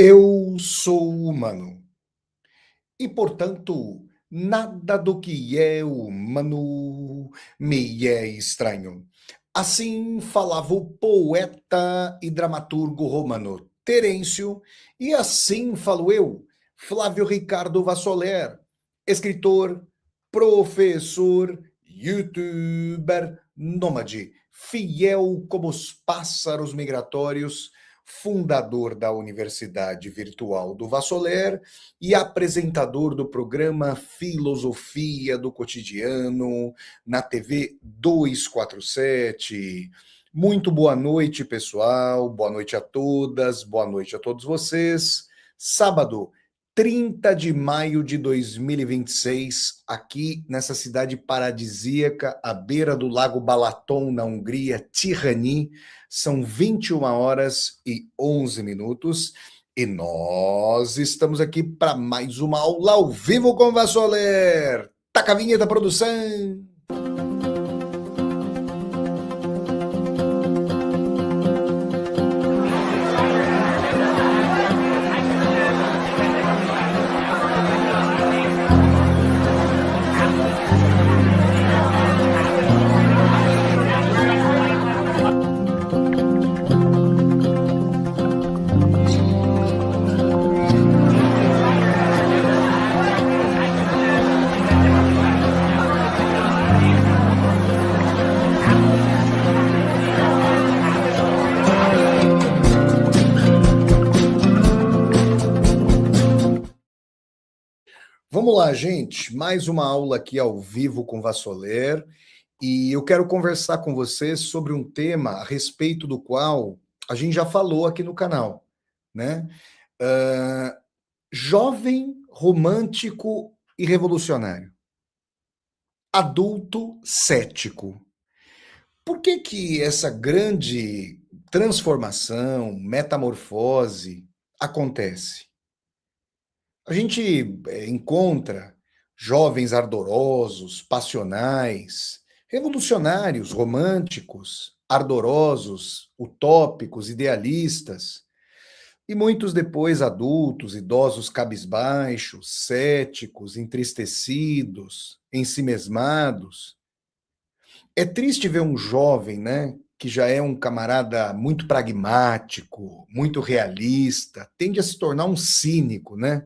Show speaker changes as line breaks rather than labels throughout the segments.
Eu sou humano e, portanto, nada do que é humano me é estranho. Assim falava o poeta e dramaturgo romano Terêncio, e assim falo eu, Flávio Ricardo Vassoler, escritor, professor, youtuber, nômade, fiel como os pássaros migratórios, fundador da Universidade Virtual do Vassoler e apresentador do programa Filosofia do Cotidiano na TV 247. Muito boa noite, pessoal. Boa noite a todas, boa noite a todos vocês. Sábado, 30 de maio de 2026, aqui nessa cidade paradisíaca, à beira do Lago Balaton, na Hungria, Tirani, são 21 horas e 11 minutos e nós estamos aqui para mais uma aula ao vivo com o Vassoler. Taca a vinheta, produção! Vamos lá, gente. Mais uma aula aqui ao vivo com o Vassoler. E eu quero conversar com vocês sobre um tema a respeito do qual a gente já falou aqui no canal, né? Jovem, romântico e revolucionário. Adulto cético. Por que que essa grande transformação, metamorfose acontece? A gente encontra jovens ardorosos, passionais, revolucionários, românticos, ardorosos, utópicos, idealistas, e muitos depois adultos, idosos cabisbaixos, céticos, entristecidos, ensimesmados. É triste ver um jovem, né, que já é um camarada muito pragmático, muito realista, tende a se tornar um cínico, né?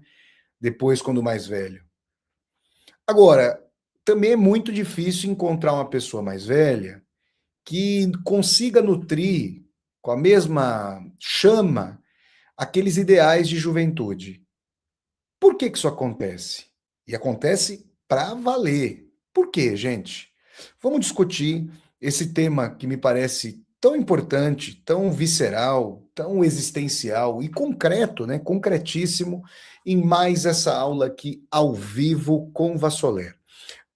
Depois, quando mais velho. Agora, também é muito difícil encontrar uma pessoa mais velha que consiga nutrir com a mesma chama aqueles ideais de juventude. Por que que isso acontece? E acontece para valer. Por quê, gente? Vamos discutir esse tema que me parece tão importante, tão visceral, tão existencial e concreto, né? Concretíssimo, em mais essa aula aqui ao vivo com Vassoler.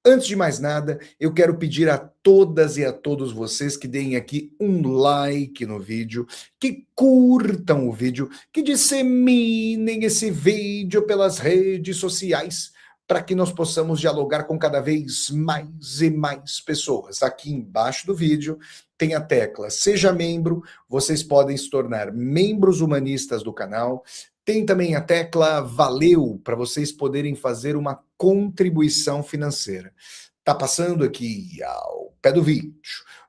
Antes de mais nada, eu quero pedir a todas e a todos vocês que deem aqui um like no vídeo, que curtam o vídeo, que disseminem esse vídeo pelas redes sociais, para que nós possamos dialogar com cada vez mais e mais pessoas. Aqui embaixo do vídeo tem a tecla Seja Membro, vocês podem se tornar membros humanistas do canal. Tem também a tecla Valeu, para vocês poderem fazer uma contribuição financeira. Está passando aqui ao pé do vídeo,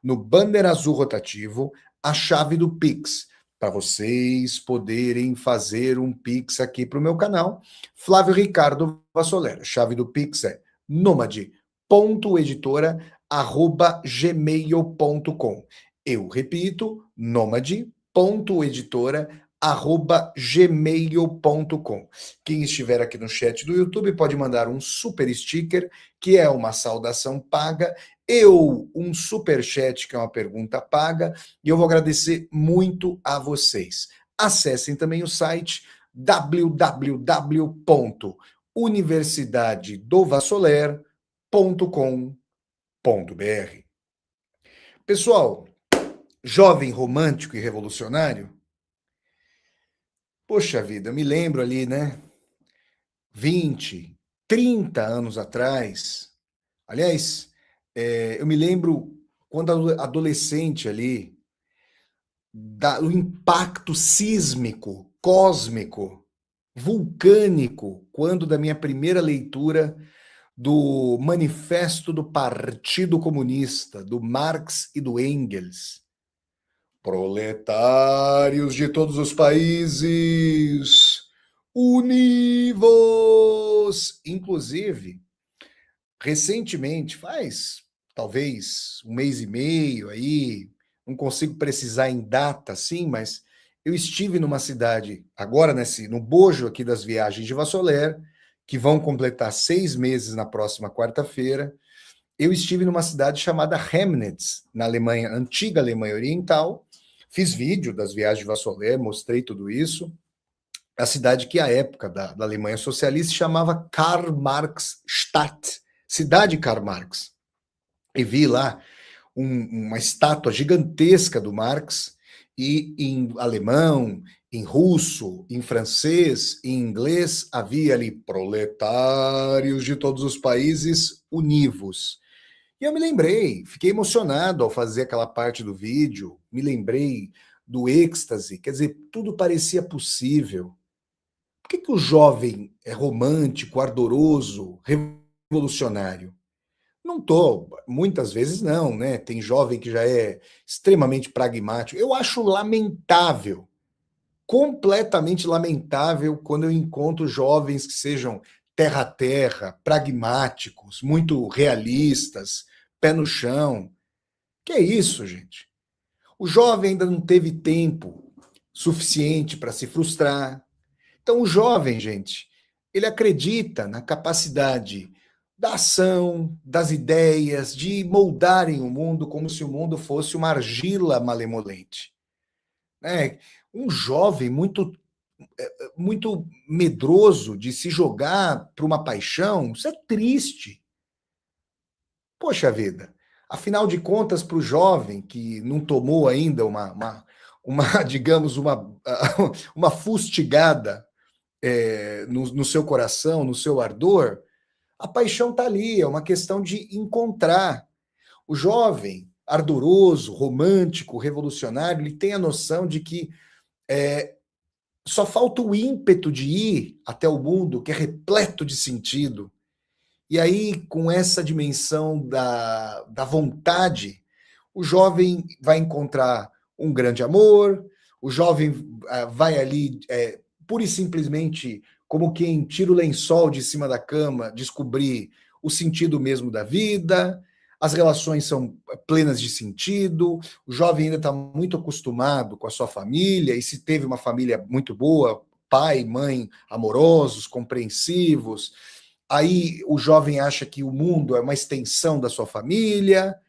no banner azul rotativo, a chave do Pix, para vocês poderem fazer um Pix aqui para o meu canal. Flávio Ricardo Vassoler. A chave do Pix é nomade.editora@gmail.com. Eu repito, nomade.editora@gmail.com. Quem estiver aqui no chat do YouTube pode mandar um super sticker, que é uma saudação paga, um super chat, que é uma pergunta paga, e eu vou agradecer muito a vocês. Acessem também o site www.universidadedovassoler.com.br. Pessoal, jovem romântico e revolucionário, poxa vida, eu me lembro ali, né? 20, 30 anos atrás. Aliás, eu me lembro quando adolescente ali, do impacto sísmico, cósmico, vulcânico quando da minha primeira leitura do Manifesto do Partido Comunista, do Marx e do Engels. Proletários de todos os países, univos! Inclusive, recentemente, faz talvez um mês e meio aí, não consigo precisar em data, sim, mas eu estive numa cidade, agora no bojo aqui das viagens de Vassoler, que vão completar 6 meses na próxima quarta-feira. Eu estive numa cidade chamada Chemnitz, na Alemanha, antiga Alemanha Oriental. Fiz vídeo das viagens de Vassoler, mostrei tudo isso. A cidade que, à época da Alemanha socialista, se chamava Karl-Marx-Stadt, cidade Karl Marx. E vi lá uma estátua gigantesca do Marx, e em alemão, em russo, em francês, em inglês, havia ali proletários de todos os países univos. E eu me lembrei, fiquei emocionado ao fazer aquela parte do vídeo, me lembrei do êxtase, quer dizer, tudo parecia possível. Por que o jovem é romântico, ardoroso, revolucionário? Não tô, muitas vezes não, né? Tem jovem que já é extremamente pragmático. Eu acho lamentável, completamente lamentável, quando eu encontro jovens que sejam terra a terra, pragmáticos, muito realistas, pé no chão. Que é isso, gente? O jovem ainda não teve tempo suficiente para se frustrar. Então, o jovem, gente, ele acredita na capacidade da ação, das ideias, de moldarem o mundo como se o mundo fosse uma argila malemolente. Né? Um jovem muito medroso de se jogar para uma paixão, isso é triste. Poxa vida, afinal de contas, para o jovem que não tomou ainda digamos, uma fustigada no seu coração, no seu ardor, a paixão está ali, é uma questão de encontrar. O jovem, ardoroso, romântico, revolucionário, ele tem a noção de que só falta o ímpeto de ir até o mundo, que é repleto de sentido. E aí, com essa dimensão da vontade, o jovem vai encontrar um grande amor, o jovem vai ali, pura e simplesmente, como quem tira o lençol de cima da cama, descobrir o sentido mesmo da vida, as relações são plenas de sentido, o jovem ainda está muito acostumado com a sua família, e se teve uma família muito boa, pai, mãe amorosos, compreensivos, aí o jovem acha que o mundo é uma extensão da sua família,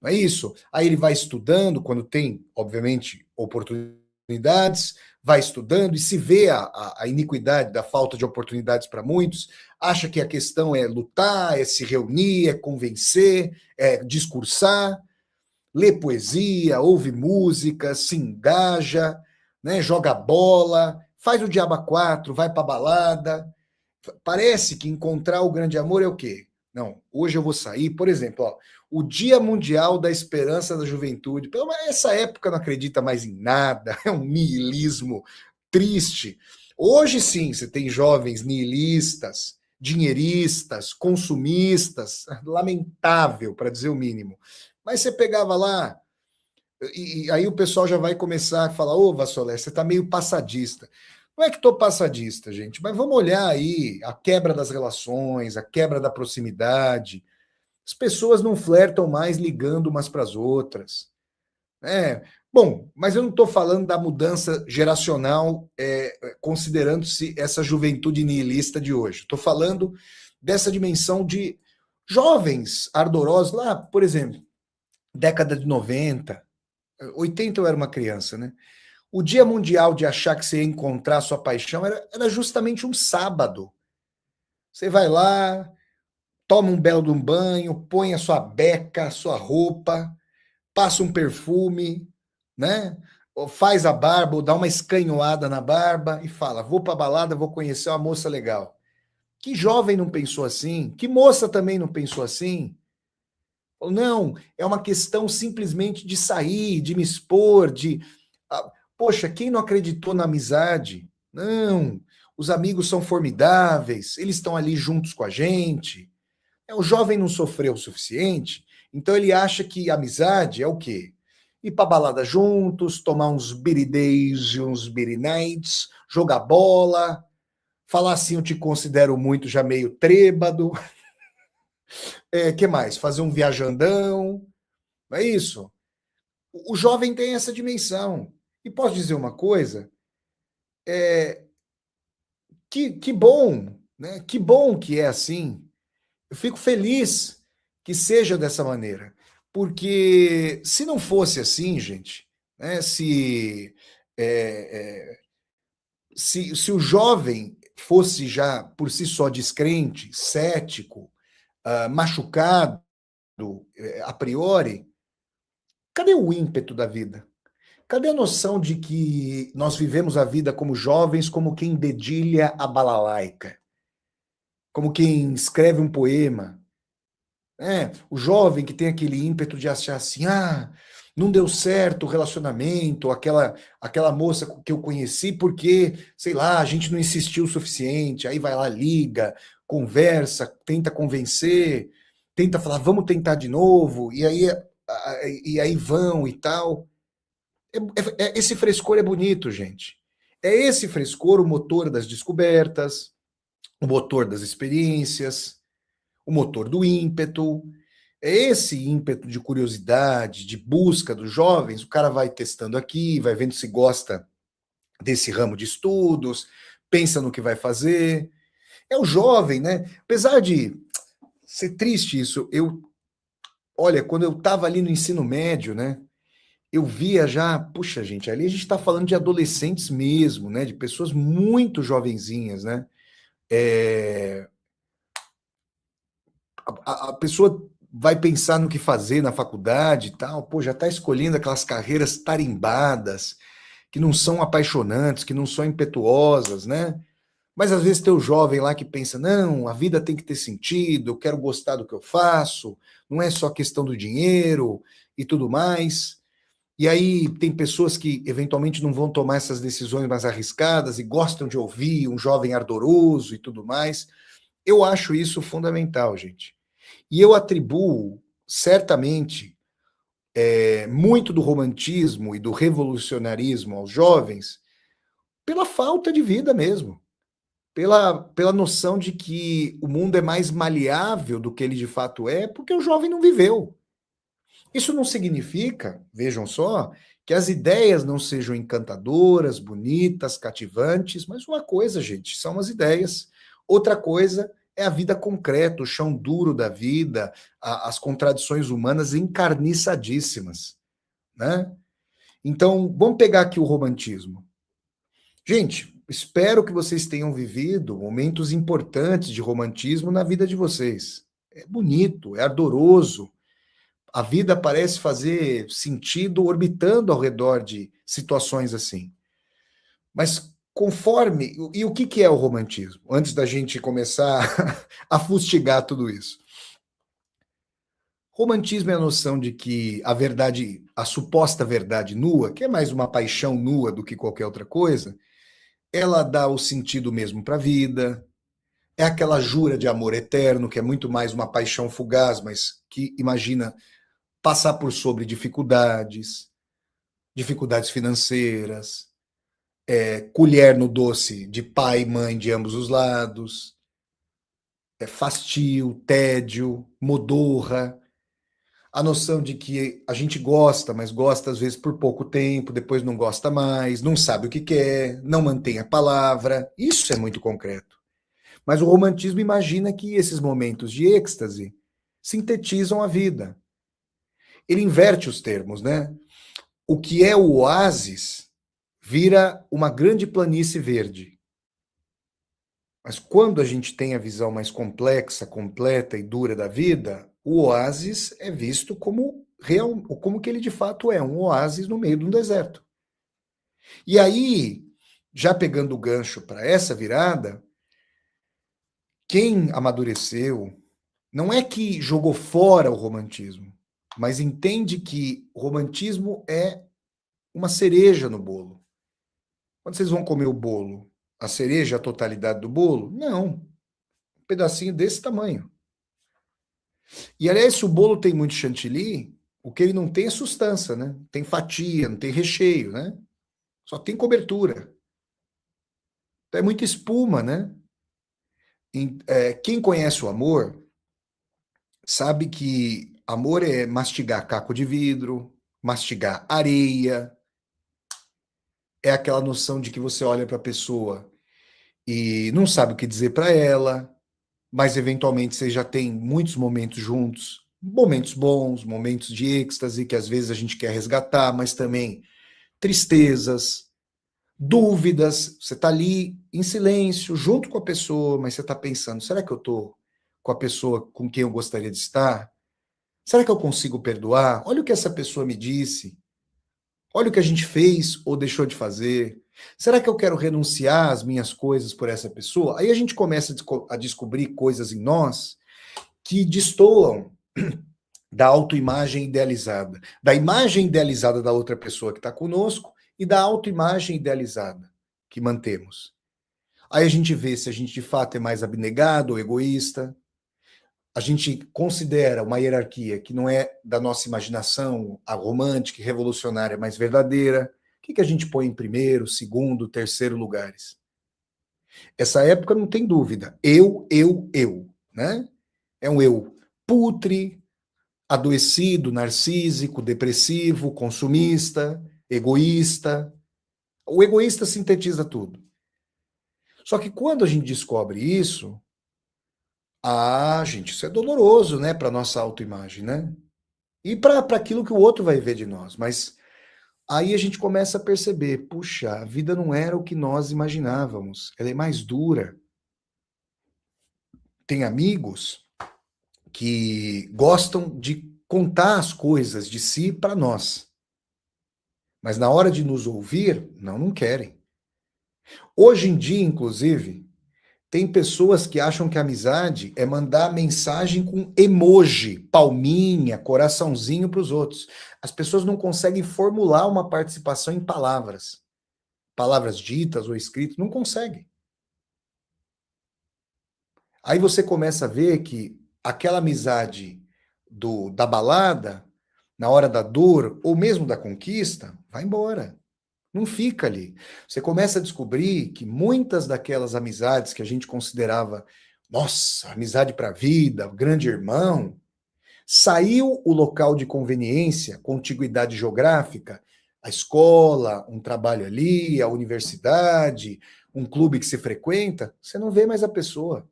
não é isso? Aí ele vai estudando, quando tem, obviamente, oportunidades, vai estudando e se vê a iniquidade da falta de oportunidades para muitos, acha que a questão é lutar, é se reunir, é convencer, é discursar, lê poesia, ouve música, se engaja, né, joga bola, faz o diabo a quatro, vai para balada. Parece que encontrar o grande amor é o quê? Não, hoje eu vou sair, por exemplo, ó, o Dia Mundial da Esperança da Juventude. Essa época não acredita mais em nada, é um niilismo triste. Hoje sim, você tem jovens niilistas, dinheiristas, consumistas, lamentável, para dizer o mínimo. Mas você pegava lá, e aí o pessoal já vai começar a falar: ô, Vassoler, você está meio passadista. Não é que estou passadista, gente, mas vamos olhar aí a quebra das relações, a quebra da proximidade. As pessoas não flertam mais ligando umas para as outras. Bom, mas eu não estou falando da mudança geracional, considerando-se essa juventude nihilista de hoje. Estou falando dessa dimensão de jovens ardorosos, lá, por exemplo, década de 90, 80 eu era uma criança, né? O Dia Mundial de achar que você ia encontrar sua paixão era justamente um sábado. Você vai lá, toma um belo de um banho, põe a sua beca, a sua roupa, passa um perfume, né? Ou faz a barba, ou dá uma escanhoada na barba e fala: vou para a balada, vou conhecer uma moça legal. Que jovem não pensou assim? Que moça também não pensou assim? Ou não, é uma questão simplesmente de sair, de me expor, de. Poxa, quem não acreditou na amizade? Não. os amigos são formidáveis, eles estão ali juntos com a gente. O jovem não sofreu o suficiente, então ele acha que amizade é o quê? Ir pra balada juntos, tomar uns beer days e uns beer nights, jogar bola, falar assim, eu te considero muito já meio trêbado. Que mais? Fazer um viajandão, não é isso? O jovem tem essa dimensão. E posso dizer uma coisa? Que bom, né? Que bom que é assim. Eu fico feliz que seja dessa maneira. Porque se não fosse assim, gente, né, é, é, se o jovem fosse já por si só descrente, cético, machucado, a priori, cadê o ímpeto da vida? Cadê a noção de que nós vivemos a vida como jovens, como quem dedilha a balalaica, como quem escreve um poema? O jovem que tem aquele ímpeto de achar assim, não deu certo o relacionamento, aquela moça que eu conheci porque, sei lá, a gente não insistiu o suficiente, aí vai lá, liga, conversa, tenta convencer, tenta falar, vamos tentar de novo, e aí vão e tal. Esse frescor é bonito, gente. É esse frescor o motor das descobertas, o motor das experiências, o motor do ímpeto. É esse ímpeto de curiosidade, de busca dos jovens. O cara vai testando aqui, vai vendo se gosta desse ramo de estudos, pensa no que vai fazer. É o jovem, né? Apesar de ser triste isso, olha, quando eu estava ali no ensino médio, né? Eu via já, puxa, gente, ali a gente está falando de adolescentes mesmo, né? De pessoas muito jovenzinhas, né? É, a pessoa vai pensar no que fazer na faculdade e tal, pô, já está escolhendo aquelas carreiras tarimbadas, que não são apaixonantes, que não são impetuosas, né? Mas às vezes tem o jovem lá que pensa, não, a vida tem que ter sentido, eu quero gostar do que eu faço, não é só questão do dinheiro e tudo mais. E aí tem pessoas que eventualmente não vão tomar essas decisões mais arriscadas e gostam de ouvir um jovem ardoroso e tudo mais. Eu acho isso fundamental, gente. E eu atribuo, certamente, muito do romantismo e do revolucionarismo aos jovens pela falta de vida mesmo. Pela noção de que o mundo é mais maleável do que ele de fato é, porque o jovem não viveu. Isso não significa, vejam só, que as ideias não sejam encantadoras, bonitas, cativantes, mas uma coisa, gente, são as ideias. Outra coisa é a vida concreta, o chão duro da vida, as contradições humanas encarniçadíssimas, né? Então, vamos pegar aqui o romantismo. Gente, espero que vocês tenham vivido momentos importantes de romantismo na vida de vocês. É bonito, é ardoroso, a vida parece fazer sentido orbitando ao redor de situações assim. Mas conforme. E o que é o romantismo? Antes da gente começar a fustigar tudo isso. Romantismo é a noção de que a verdade, a suposta verdade nua, que é mais uma paixão nua do que qualquer outra coisa, ela dá o sentido mesmo para a vida. É aquela jura de amor eterno, que é muito mais uma paixão fugaz, mas que imagina passar por sobre dificuldades financeiras, colher no doce de pai e mãe de ambos os lados, fastio, tédio, modorra, a noção de que a gente gosta, mas gosta às vezes por pouco tempo, depois não gosta mais, não sabe o que quer, não mantém a palavra. Isso é muito concreto. Mas o romantismo imagina que esses momentos de êxtase sintetizam a vida. Ele inverte os termos, né? O que é o oásis vira uma grande planície verde. Mas quando a gente tem a visão mais complexa, completa e dura da vida, o oásis é visto como real, como que ele de fato é, um oásis no meio de um deserto. E aí, já pegando o gancho para essa virada, quem amadureceu não é que jogou fora o romantismo, mas entende que o romantismo é uma cereja no bolo. Quando vocês vão comer o bolo, A cereja, a totalidade do bolo? Não. Um pedacinho desse tamanho. E, aliás, se o bolo tem muito chantilly, o que ele não tem é sustância, né? Tem fatia, não tem recheio, né? Só tem cobertura. Então é muita espuma, né? Quem conhece o amor sabe que amor é mastigar caco de vidro, mastigar areia, é aquela noção de que você olha para a pessoa e não sabe o que dizer para ela, mas eventualmente você já tem muitos momentos juntos, momentos bons, momentos de êxtase que às vezes a gente quer resgatar, mas também tristezas, dúvidas. Você está ali em silêncio, junto com a pessoa, mas você está pensando: será que eu estou com a pessoa com quem eu gostaria de estar? Será que eu consigo perdoar? Olha o que essa pessoa me disse. Olha o que a gente fez ou deixou de fazer. Será que eu quero renunciar às minhas coisas por essa pessoa? Aí a gente começa a descobrir coisas em nós que destoam da autoimagem idealizada, da imagem idealizada da outra pessoa que está conosco e da autoimagem idealizada que mantemos. Aí a gente vê se a gente de fato é mais abnegado ou egoísta. A gente considera uma hierarquia que não é da nossa imaginação, a romântica e revolucionária, mas verdadeira. O que a gente põe em primeiro, segundo, terceiro lugares? Essa época não tem dúvida. Eu, né? É um eu putre, adoecido, narcísico, depressivo, consumista, egoísta. O egoísta sintetiza tudo. Só que quando a gente descobre isso, gente, isso é doloroso, né, para nossa autoimagem, né? E para aquilo que o outro vai ver de nós. Mas aí a gente começa a perceber, puxa, a vida não era o que nós imaginávamos. Ela é mais dura. Tem amigos que gostam de contar as coisas de si para nós. Mas na hora de nos ouvir, não querem. Hoje em dia, inclusive, tem pessoas que acham que a amizade é mandar mensagem com emoji, palminha, coraçãozinho para os outros. As pessoas não conseguem formular uma participação em palavras. Palavras ditas ou escritas, não conseguem. Aí você começa a ver que aquela amizade da balada, na hora da dor, ou mesmo da conquista, vai embora. Não fica ali. Você começa a descobrir que muitas daquelas amizades que a gente considerava, nossa, amizade para a vida, grande irmão, saiu o local de conveniência, contiguidade geográfica, a escola, um trabalho ali, a universidade, um clube que se frequenta, você não vê mais a pessoa.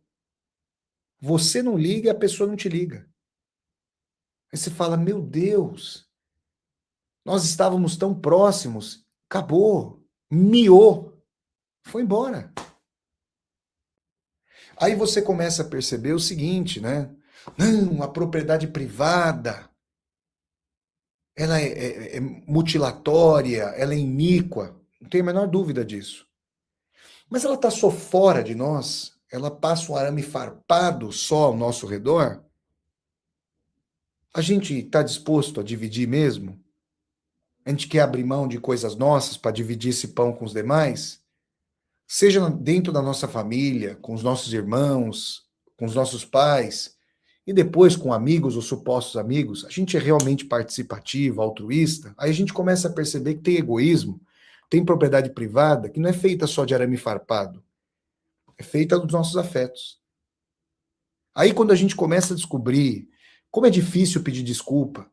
Você não liga e a pessoa não te liga. Aí você fala: meu Deus, nós estávamos tão próximos, acabou, miou, foi embora. Aí você começa a perceber o seguinte, né? Não, a propriedade privada, ela é mutilatória, ela é iníqua, não tenho a menor dúvida disso. Mas ela está só fora de nós, ela passa um arame farpado só ao nosso redor. A gente está disposto a dividir mesmo? A gente quer abrir mão de coisas nossas para dividir esse pão com os demais? Seja dentro da nossa família, com os nossos irmãos, com os nossos pais, e depois com amigos ou supostos amigos, a gente é realmente participativo, altruísta, aí a gente começa a perceber que tem egoísmo, tem propriedade privada, que não é feita só de arame farpado, é feita dos nossos afetos. Aí quando a gente começa a descobrir como é difícil pedir desculpa,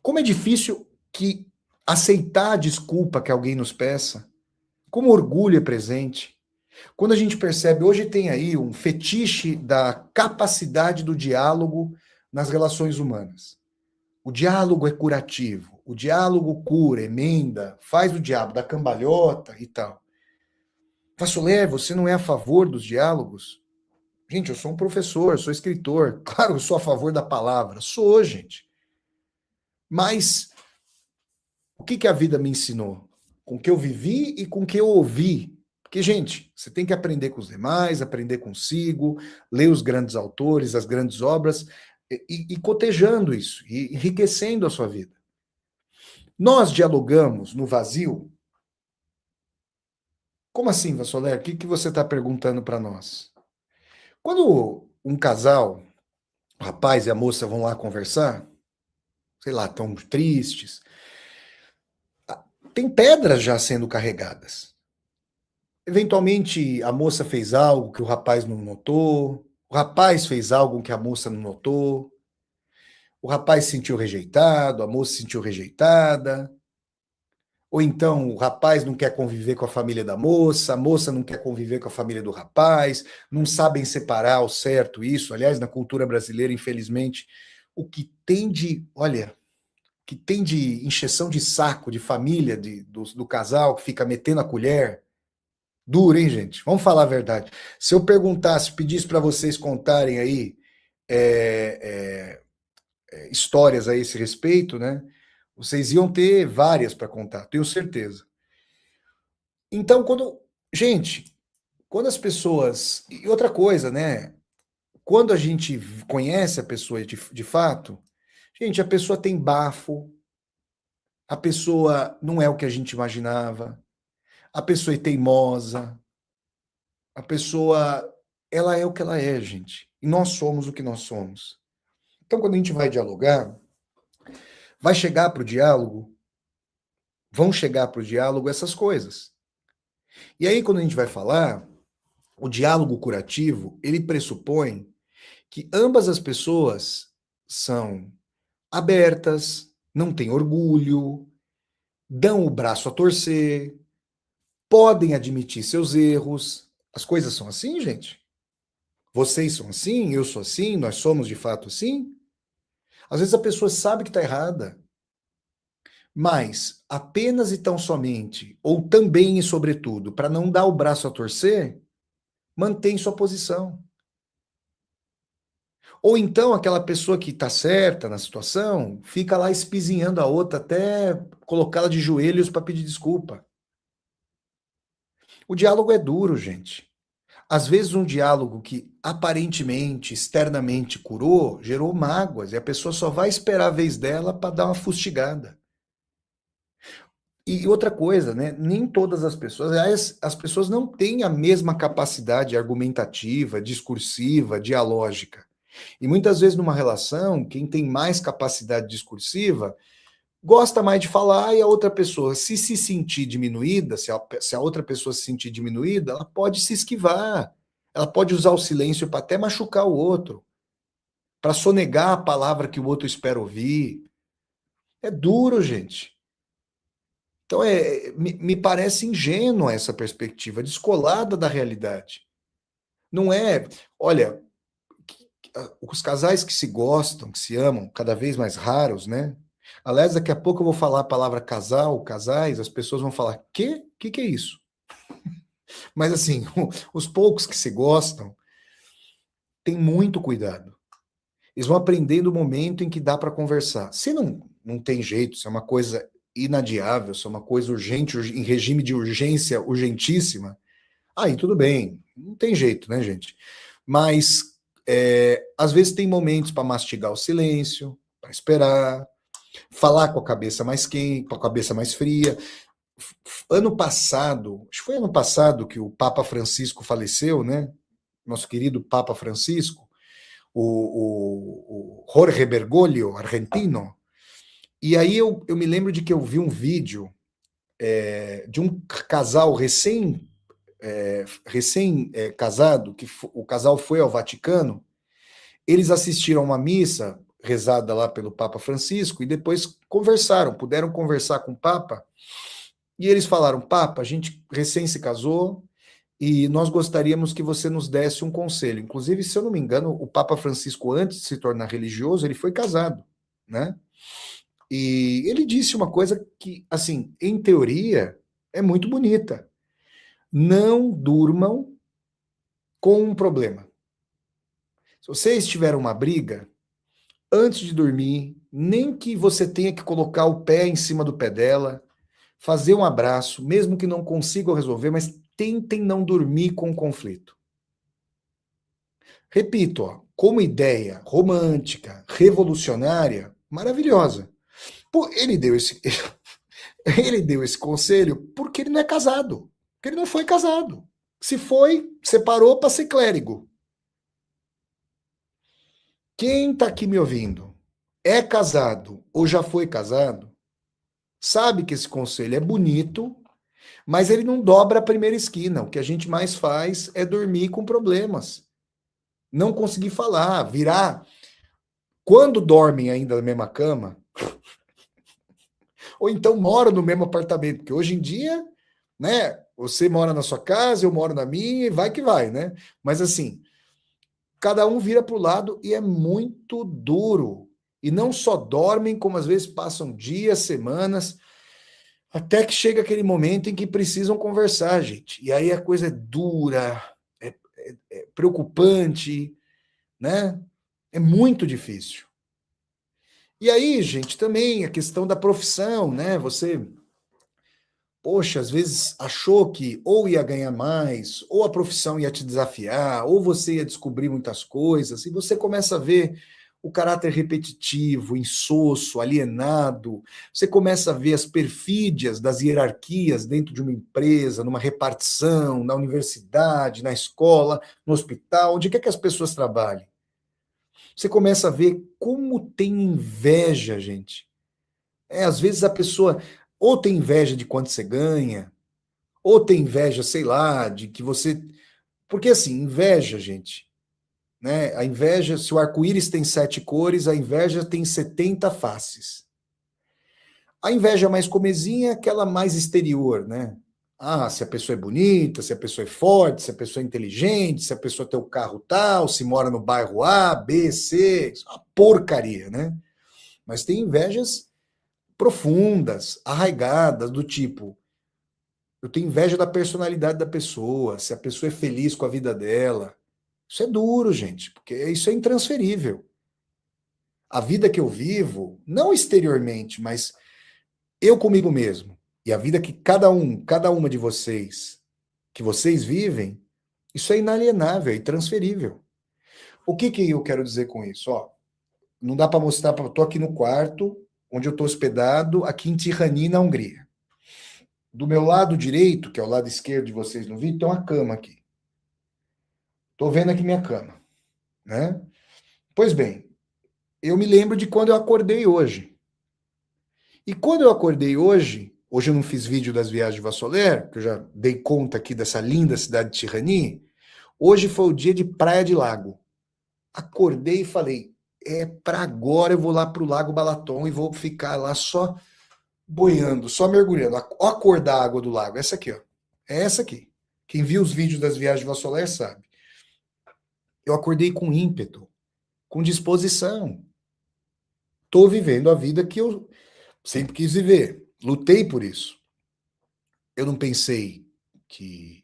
como é difícil que aceitar a desculpa que alguém nos peça, como o orgulho é presente. Quando a gente percebe, hoje tem aí um fetiche da capacidade do diálogo nas relações humanas. O diálogo é curativo, o diálogo cura, emenda, faz o diabo da cambalhota e tal. Vassoler, você não é a favor dos diálogos? Gente, eu sou um professor, sou escritor. Claro, eu sou a favor da palavra. Sou, gente. Mas o que a vida me ensinou? Com o que eu vivi e com o que eu ouvi. Porque, gente, você tem que aprender com os demais, aprender consigo, ler os grandes autores, as grandes obras, e cotejando isso, e enriquecendo a sua vida. Nós dialogamos no vazio, Como assim, Vassoler? O que você está perguntando para nós? Quando um casal, o rapaz e a moça vão lá conversar, sei lá, estão tristes, tem pedras já sendo carregadas. Eventualmente, a moça fez algo que o rapaz não notou, o rapaz fez algo que a moça não notou, o rapaz se sentiu rejeitado, a moça se sentiu rejeitada, ou então o rapaz não quer conviver com a família da moça, a moça não quer conviver com a família do rapaz, não sabem separar ao certo isso. Aliás, na cultura brasileira, infelizmente, o que tem de, olha, que tem de encheção de saco de família do casal que fica metendo a colher, duro, hein, gente? Vamos falar a verdade. Se eu perguntasse, pedisse para vocês contarem aí é, histórias a esse respeito, né? Vocês iam ter várias para contar, tenho certeza. Então, gente, quando as pessoas. E outra coisa, né? Quando a gente conhece a pessoa de fato, gente, a pessoa tem bafo, a pessoa não é o que a gente imaginava, a pessoa é teimosa, a pessoa, ela é o que ela é, gente. E nós somos o que nós somos. Então, quando a gente vai dialogar, vai chegar para o diálogo, vão chegar para o diálogo essas coisas. E aí, quando a gente vai falar, o diálogo curativo, ele pressupõe que ambas as pessoas são abertas, não têm orgulho, dão o braço a torcer, podem admitir seus erros. As coisas são assim, gente? Vocês são assim, eu sou assim, nós somos de fato assim? Às vezes a pessoa sabe que está errada, mas apenas e tão somente, ou também e sobretudo, para não dar o braço a torcer, mantém sua posição. Ou então aquela pessoa que está certa na situação fica lá espizinhando a outra até colocá-la de joelhos para pedir desculpa. O diálogo é duro, gente. Às vezes um diálogo que aparentemente, externamente curou, gerou mágoas e a pessoa só vai esperar a vez dela para dar uma fustigada. E outra coisa, né? Nem todas as pessoas, aliás, as pessoas não têm a mesma capacidade argumentativa, discursiva, dialógica. E muitas vezes numa relação, quem tem mais capacidade discursiva gosta mais de falar e a outra pessoa, se sentir diminuída, se a outra pessoa se sentir diminuída, ela pode se esquivar. Ela pode usar o silêncio para até machucar o outro, para sonegar a palavra que o outro espera ouvir. É duro, gente. Então, me parece ingênua essa perspectiva, descolada da realidade. Não é, olha, os casais que se gostam, que se amam, cada vez mais raros, né? Aliás, daqui a pouco eu vou falar a palavra casal, casais, as pessoas vão falar, quê? O que é isso? Mas assim, os poucos que se gostam, têm muito cuidado. Eles vão aprendendo o momento em que dá para conversar. Se não tem jeito, se é uma coisa inadiável, se é uma coisa urgente, em regime de urgência urgentíssima, aí tudo bem, não tem jeito, né, gente? Mas às vezes tem momentos para mastigar o silêncio, para esperar, falar com a cabeça mais quente, com a cabeça mais fria. Ano passado, acho que foi ano passado que o Papa Francisco faleceu, né? Nosso querido Papa Francisco, o Jorge Bergoglio, argentino. E aí eu me lembro de que eu vi um vídeo de um casal recém casado, que o casal foi ao Vaticano, eles assistiram a uma missa rezada lá pelo Papa Francisco e depois conversaram, puderam conversar com o Papa, e eles falaram, Papa, a gente recém se casou e nós gostaríamos que você nos desse um conselho. Inclusive, se eu não me engano, o Papa Francisco, antes de se tornar religioso, ele foi casado, né? E ele disse uma coisa que, assim, em teoria, é muito bonita. Não durmam com um problema. Se vocês tiveram uma briga, antes de dormir, nem que você tenha que colocar o pé em cima do pé dela, fazer um abraço, mesmo que não consigam resolver, mas tentem não dormir com o conflito. Repito, ó, como ideia romântica, revolucionária, maravilhosa. Pô, ele deu esse conselho porque ele não é casado. Porque ele não foi casado. Se foi, separou para ser clérigo. Quem está aqui me ouvindo é casado ou já foi casado, sabe que esse conselho é bonito, mas ele não dobra a primeira esquina. O que a gente mais faz é dormir com problemas. Não conseguir falar, virar. Quando dormem ainda na mesma cama, ou então moram no mesmo apartamento, porque hoje em dia, né, você mora na sua casa, eu moro na minha, e vai que vai, né? Mas assim, cada um vira para o lado e é muito duro. E não só dormem, como às vezes passam dias, semanas, até que chega aquele momento em que precisam conversar, gente. E aí a coisa é dura, é preocupante, né? É muito difícil. E aí, gente, também a questão da profissão, né? Você, poxa, às vezes achou que ou ia ganhar mais, ou a profissão ia te desafiar, ou você ia descobrir muitas coisas, e você começa a ver o caráter repetitivo, insosso, alienado, você começa a ver as perfídias das hierarquias dentro de uma empresa, numa repartição, na universidade, na escola, no hospital, onde quer que as pessoas trabalhem. Você começa a ver como tem inveja, gente. Às vezes a pessoa ou tem inveja de quanto você ganha, ou tem inveja, sei lá, de que você. Porque assim, inveja, gente, né? A inveja, se o arco-íris tem 7 cores, a inveja tem 70 faces. A inveja mais comezinha é aquela mais exterior, né? Ah, se a pessoa é bonita, se a pessoa é forte, se a pessoa é inteligente, se a pessoa tem o carro tal, se mora no bairro A, B, C, isso é uma porcaria, né? Mas tem invejas profundas, arraigadas, do tipo, eu tenho inveja da personalidade da pessoa, se a pessoa é feliz com a vida dela. Isso é duro, gente, porque isso é intransferível. A vida que eu vivo, não exteriormente, mas eu comigo mesmo, e a vida que cada uma de vocês, que vocês vivem, isso é inalienável, é intransferível. O que que eu quero dizer com isso? Ó, não dá para mostrar, eu tô aqui no quarto, onde eu estou hospedado, aqui em Tirani, na Hungria. Do meu lado direito, que é o lado esquerdo de vocês no vídeo, tem uma cama aqui. Estou vendo aqui minha cama, né? Pois bem, eu me lembro de quando eu acordei hoje. E quando eu acordei hoje eu não fiz vídeo das viagens de Vassoler, que eu já dei conta aqui dessa linda cidade de Tirani. Hoje foi o dia de Praia de Lago. Acordei e falei, é para agora eu vou lá para o Lago Balaton e vou ficar lá só boiando, só mergulhando. Ó a cor da água do lago, essa aqui, ó. É essa aqui. Quem viu os vídeos das viagens de Vassoler sabe. Eu acordei com ímpeto, com disposição. Estou vivendo a vida que eu sempre quis viver. Lutei por isso. Eu não pensei que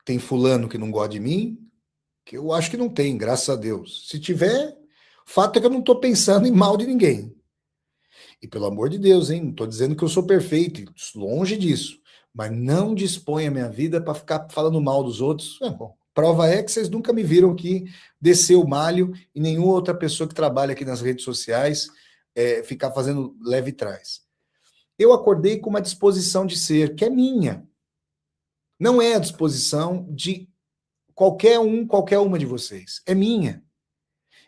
tem fulano que não gosta de mim, que eu acho que não tem, graças a Deus. Se tiver, o fato é que eu não estou pensando em mal de ninguém. E pelo amor de Deus, hein? Não estou dizendo que eu sou perfeito, longe disso. Mas não disponha a minha vida para ficar falando mal dos outros. Bom, prova é que vocês nunca me viram aqui descer o malho e nenhuma outra pessoa que trabalha aqui nas redes sociais ficar fazendo leve trás. Eu acordei com uma disposição de ser, que é minha. Não é a disposição de qualquer um, qualquer uma de vocês. É minha.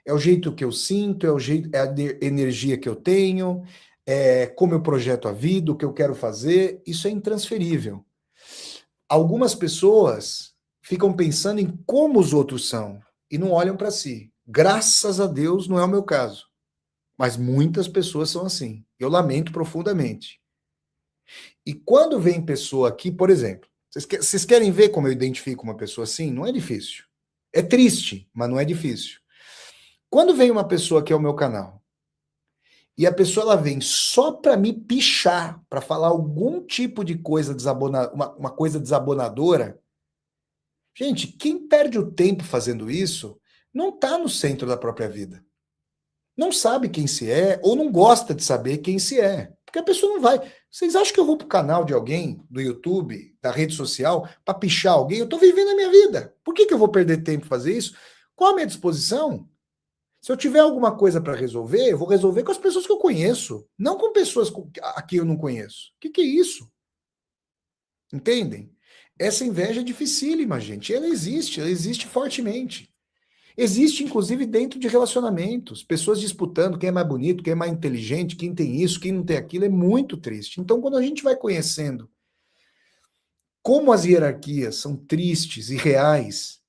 É o jeito que eu sinto, é a energia que eu tenho, é como eu projeto a vida, o que eu quero fazer. Isso é intransferível. Algumas pessoas ficam pensando em como os outros são e não olham para si. Graças a Deus não é o meu caso. Mas muitas pessoas são assim. Eu lamento profundamente. E quando vem pessoa aqui, por exemplo, vocês querem ver como eu identifico uma pessoa assim? Não é difícil. É triste, mas não é difícil. Quando vem uma pessoa aqui ao meu canal e a pessoa ela vem só para me pichar, para falar algum tipo de coisa uma coisa desabonadora, gente, quem perde o tempo fazendo isso não está no centro da própria vida. Não sabe quem se é ou não gosta de saber quem se é. Porque a pessoa não vai. Vocês acham que eu vou pro canal de alguém, do YouTube, da rede social, para pichar alguém? Eu estou vivendo a minha vida. Por que eu vou perder tempo fazer isso? Qual a minha disposição? Se eu tiver alguma coisa para resolver, eu vou resolver com as pessoas que eu conheço, não com pessoas a que eu não conheço. O que é isso? Entendem? Essa inveja é dificílima, gente. Ela existe fortemente. Existe, inclusive, dentro de relacionamentos. Pessoas disputando quem é mais bonito, quem é mais inteligente, quem tem isso, quem não tem aquilo. É muito triste. Então, quando a gente vai conhecendo como as hierarquias são tristes e reais,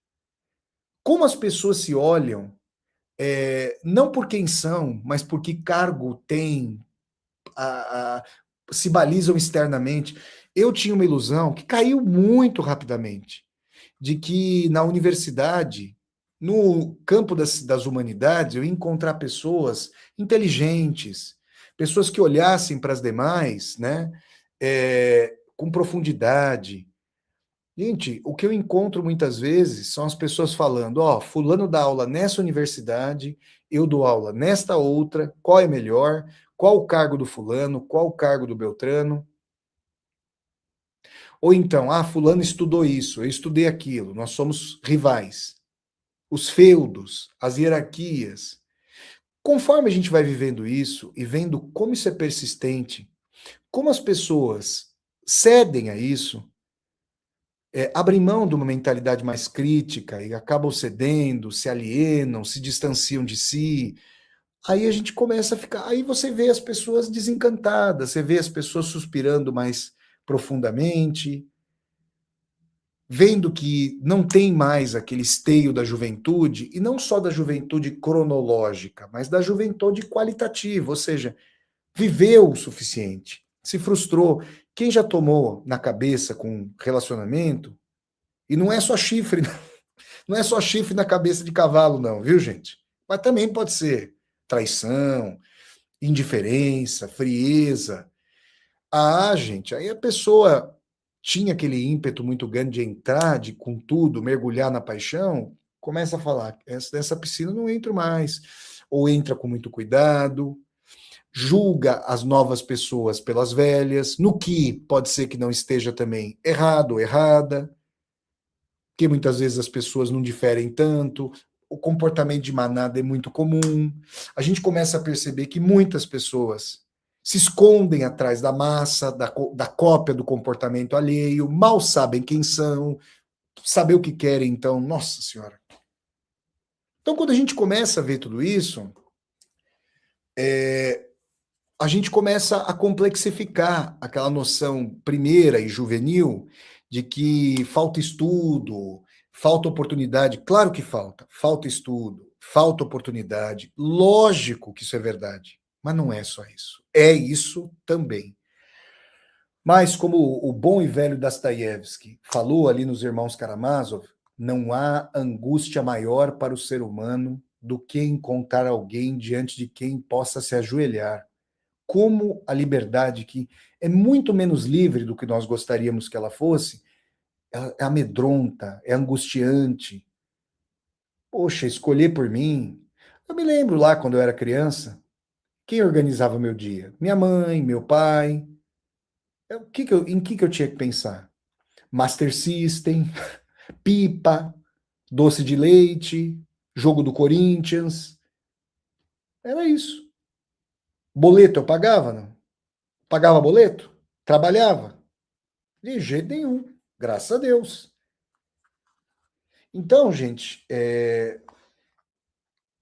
como as pessoas se olham, não por quem são, mas por que cargo têm, a, a, se balizam externamente. Eu tinha uma ilusão que caiu muito rapidamente, de que na universidade, no campo das humanidades, eu ia encontrar pessoas inteligentes, pessoas que olhassem para as demais, né, com profundidade. Gente, o que eu encontro muitas vezes são as pessoas falando, ó, fulano dá aula nessa universidade, eu dou aula nesta outra, qual é melhor, qual o cargo do fulano, qual o cargo do Beltrano, ou então, ah, fulano estudou isso, eu estudei aquilo, nós somos rivais. Os feudos, as hierarquias. Conforme a gente vai vivendo isso e vendo como isso é persistente, como as pessoas cedem a isso, abrem mão de uma mentalidade mais crítica e acabam cedendo, se alienam, se distanciam de si, aí a gente começa a ficar. Aí você vê as pessoas desencantadas, você vê as pessoas suspirando mais profundamente, vendo que não tem mais aquele esteio da juventude, e não só da juventude cronológica, mas da juventude qualitativa, ou seja, viveu o suficiente, se frustrou. Quem já tomou na cabeça com relacionamento, e não é só chifre, não é só chifre na cabeça de cavalo, não, viu, gente? Mas também pode ser traição, indiferença, frieza. Ah, gente, aí a pessoa tinha aquele ímpeto muito grande de entrar, de com tudo, mergulhar na paixão, começa a falar, essa piscina não entro mais, ou entra com muito cuidado, julga as novas pessoas pelas velhas, no que pode ser que não esteja também errado ou errada, que muitas vezes as pessoas não diferem tanto, o comportamento de manada é muito comum. A gente começa a perceber que muitas pessoas se escondem atrás da massa, da cópia do comportamento alheio, mal sabem quem são, saber o que querem, então, nossa senhora. Então, quando a gente começa a ver tudo isso, a gente começa a complexificar aquela noção primeira e juvenil de que falta estudo, falta oportunidade. Claro que falta estudo, falta oportunidade. Lógico que isso é verdade, mas não é só isso. É isso também. Mas, como o bom e velho Dostoiévski falou ali nos Irmãos Karamazov, não há angústia maior para o ser humano do que encontrar alguém diante de quem possa se ajoelhar. Como a liberdade, que é muito menos livre do que nós gostaríamos que ela fosse, é amedronta, é angustiante. Poxa, escolher por mim. Eu me lembro lá quando eu era criança, quem organizava meu dia? Minha mãe, meu pai. Em que eu tinha que pensar? Master System, pipa, doce de leite, jogo do Corinthians. Era isso. Boleto eu pagava, não? Pagava boleto? Trabalhava? De jeito nenhum. Graças a Deus. Então, gente,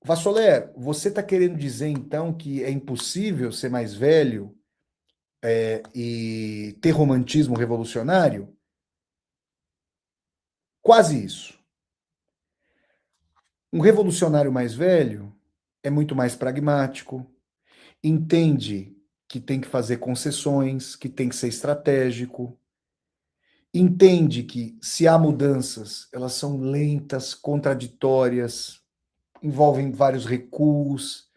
Vassoler, você está querendo dizer então que é impossível ser mais velho e ter romantismo revolucionário? Quase isso. Um revolucionário mais velho é muito mais pragmático, entende que tem que fazer concessões, que tem que ser estratégico, entende que se há mudanças, elas são lentas, contraditórias, envolvem vários recuos.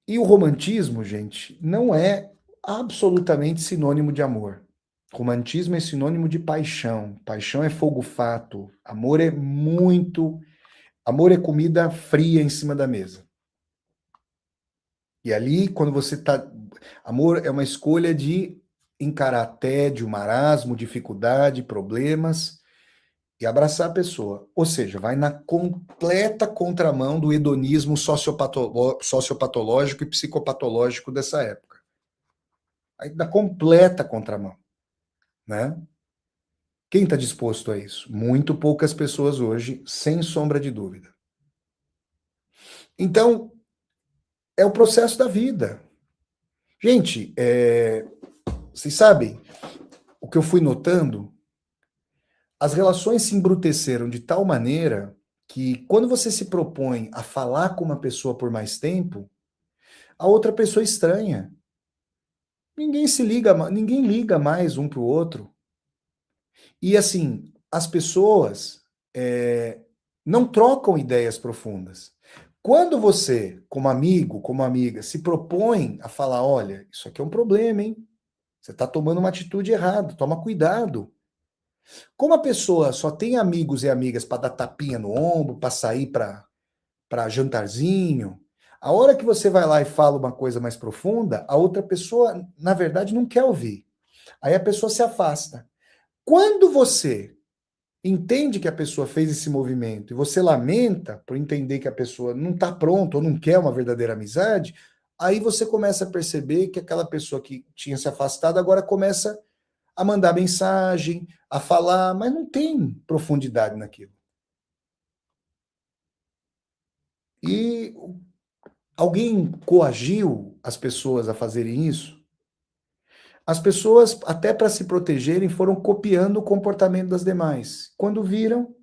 E o romantismo, gente, não é absolutamente sinônimo de amor. Romantismo é sinônimo de paixão. Paixão é fogo-fato. Amor é muito. Amor é comida fria em cima da mesa. E ali, quando você tá. Amor é uma escolha de encarar tédio, marasmo, dificuldade, problemas e abraçar a pessoa. Ou seja, vai na completa contramão do hedonismo sociopatológico e psicopatológico dessa época. Aí na completa contramão. né? Quem está disposto a isso? Muito poucas pessoas hoje, sem sombra de dúvida. Então, é o processo da vida. Gente, vocês sabem, o que eu fui notando, as relações se embruteceram de tal maneira que quando você se propõe a falar com uma pessoa por mais tempo, a outra pessoa estranha. Ninguém se liga, ninguém liga mais um para o outro. E assim, as pessoas não trocam ideias profundas. Quando você, como amigo, como amiga, se propõe a falar, olha, isso aqui é um problema, hein? Você está tomando uma atitude errada, toma cuidado. Como a pessoa só tem amigos e amigas para dar tapinha no ombro, para sair para jantarzinho, a hora que você vai lá e fala uma coisa mais profunda, a outra pessoa, na verdade, não quer ouvir. Aí a pessoa se afasta. Quando você entende que a pessoa fez esse movimento e você lamenta por entender que a pessoa não está pronta ou não quer uma verdadeira amizade, aí você começa a perceber que aquela pessoa que tinha se afastado agora começa a mandar mensagem, a falar, mas não tem profundidade naquilo. E alguém coagiu as pessoas a fazerem isso? As pessoas, até para se protegerem, foram copiando o comportamento das demais. Quando viram,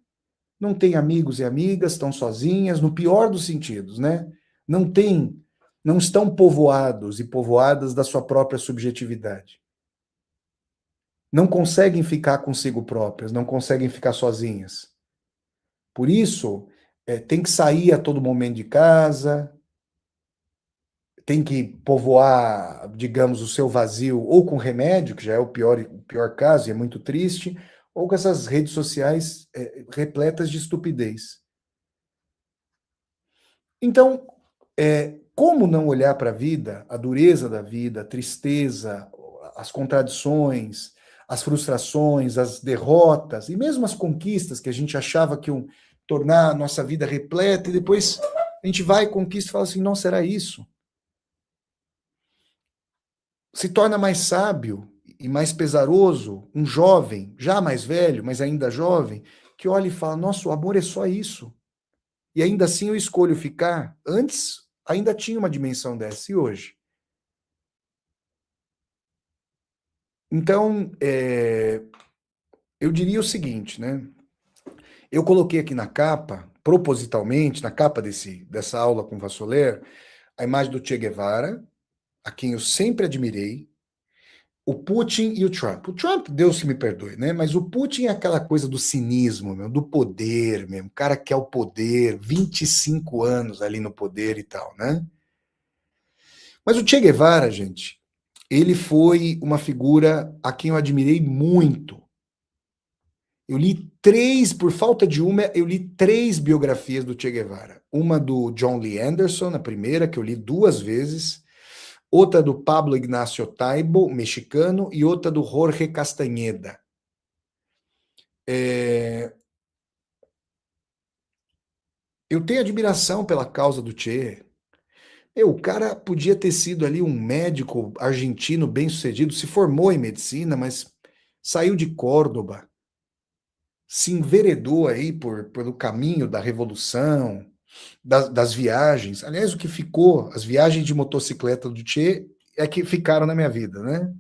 não tem amigos e amigas, estão sozinhas, no pior dos sentidos, né? Não tem, não estão povoados e povoadas da sua própria subjetividade. Não conseguem ficar consigo próprias, não conseguem ficar sozinhas. Por isso, tem que sair a todo momento de casa, tem que povoar, digamos, o seu vazio ou com remédio, que já é o pior caso e é muito triste, ou com essas redes sociais repletas de estupidez. Então, como não olhar para a vida, a dureza da vida, a tristeza, as contradições, as frustrações, as derrotas e mesmo as conquistas que a gente achava que iam tornar a nossa vida repleta e depois a gente vai e conquista e fala assim, não, será isso? Se torna mais sábio e mais pesaroso um jovem, já mais velho, mas ainda jovem, que olha e fala, nossa, o amor é só isso. E ainda assim eu escolho ficar. Antes ainda tinha uma dimensão dessa, e hoje? Então, eu diria o seguinte, né? Eu coloquei aqui na capa, propositalmente, na capa dessa aula com Vassoler, a imagem do Che Guevara, a quem eu sempre admirei, o Putin e o Trump. O Trump, Deus que me perdoe, né? Mas o Putin é aquela coisa do cinismo, meu, do poder mesmo. O cara quer o poder, 25 anos ali no poder e tal, né? Mas o Che Guevara, gente, ele foi uma figura a quem eu admirei muito. Eu li três, por falta de uma, eu li três biografias do Che Guevara. Uma do John Lee Anderson, a primeira, que eu li duas vezes. Outra do Pablo Ignacio Taibo, mexicano, e outra do Jorge Castaneda. Eu tenho admiração pela causa do Che. O cara podia ter sido ali um médico argentino bem-sucedido, se formou em medicina, mas saiu de Córdoba, se enveredou aí pelo caminho da revolução, das viagens. Aliás, o que ficou, as viagens de motocicleta do Che é que ficaram na minha vida, né?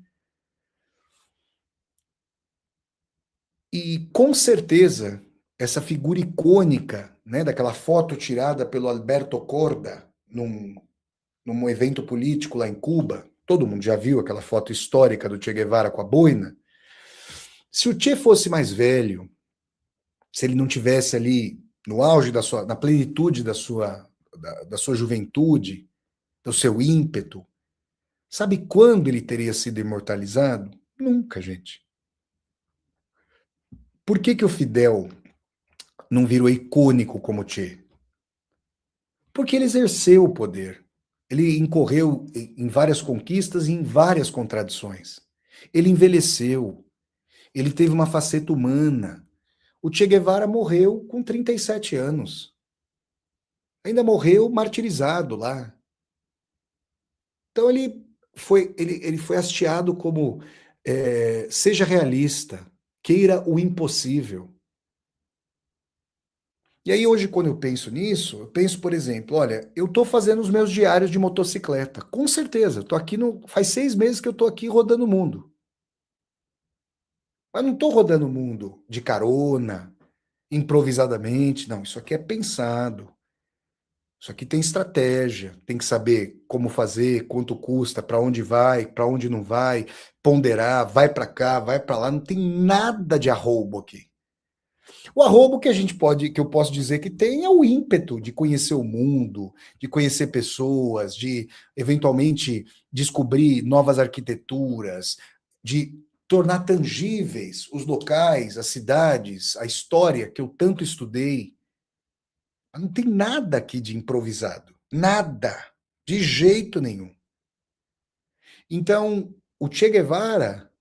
E com certeza, essa figura icônica, né, daquela foto tirada pelo Alberto Corda num evento político lá em Cuba, todo mundo já viu aquela foto histórica do Che Guevara com a boina. Se o Che fosse mais velho, se ele não tivesse ali no auge na plenitude da sua juventude, do seu ímpeto, sabe quando ele teria sido imortalizado? Nunca, gente. Por que o Fidel não virou icônico como o Che? Porque ele exerceu o poder. Ele incorreu em várias conquistas e em várias contradições. Ele envelheceu. Ele teve uma faceta humana. O Che Guevara morreu com 37 anos. Ainda morreu martirizado lá. Então ele foi hasteado como Seja realista, queira o impossível. E aí hoje, quando eu penso nisso, eu penso, por exemplo, olha, eu estou fazendo os meus diários de motocicleta, com certeza, eu tô aqui faz 6 meses que eu estou aqui rodando o mundo. Mas não estou rodando o mundo de carona, improvisadamente, não, isso aqui é pensado. Isso aqui tem estratégia, tem que saber como fazer, quanto custa, para onde não vai, ponderar, vai para cá, vai para lá, não tem nada de arroubo aqui. O arrobo que eu posso dizer que tem é o ímpeto de conhecer o mundo, de conhecer pessoas, de eventualmente descobrir novas arquiteturas, de tornar tangíveis os locais, as cidades, a história que eu tanto estudei. Não tem nada aqui de improvisado. Nada. De jeito nenhum. Então, o Che Guevara,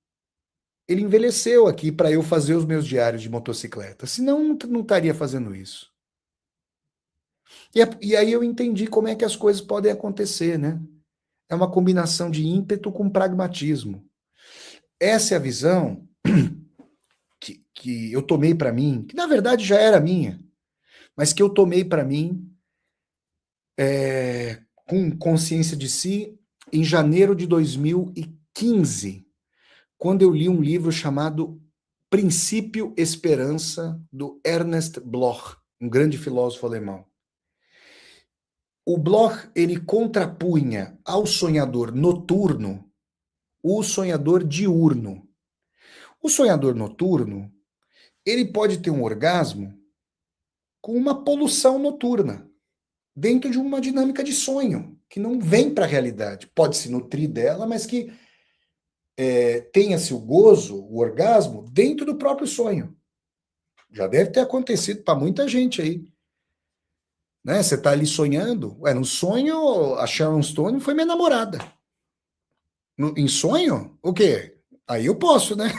ele envelheceu aqui para eu fazer os meus diários de motocicleta. Senão, não estaria fazendo isso. E aí eu entendi como é que as coisas podem acontecer, né? É uma combinação de ímpeto com pragmatismo. Essa é a visão que eu tomei para mim, que na verdade já era minha, mas que eu tomei para mim com consciência de si em janeiro de 2015, quando eu li um livro chamado Princípio Esperança, do Ernest Bloch, um grande filósofo alemão. O Bloch, ele contrapunha ao sonhador noturno o sonhador diurno. O sonhador noturno, ele pode ter um orgasmo com uma poluição noturna, dentro de uma dinâmica de sonho, que não vem para a realidade. Pode se nutrir dela, mas que tenha-se o gozo, o orgasmo, dentro do próprio sonho. Já deve ter acontecido para muita gente aí. Né? Você está ali sonhando. No sonho, a Sharon Stone foi minha namorada. Em sonho? O quê? Aí eu posso, né?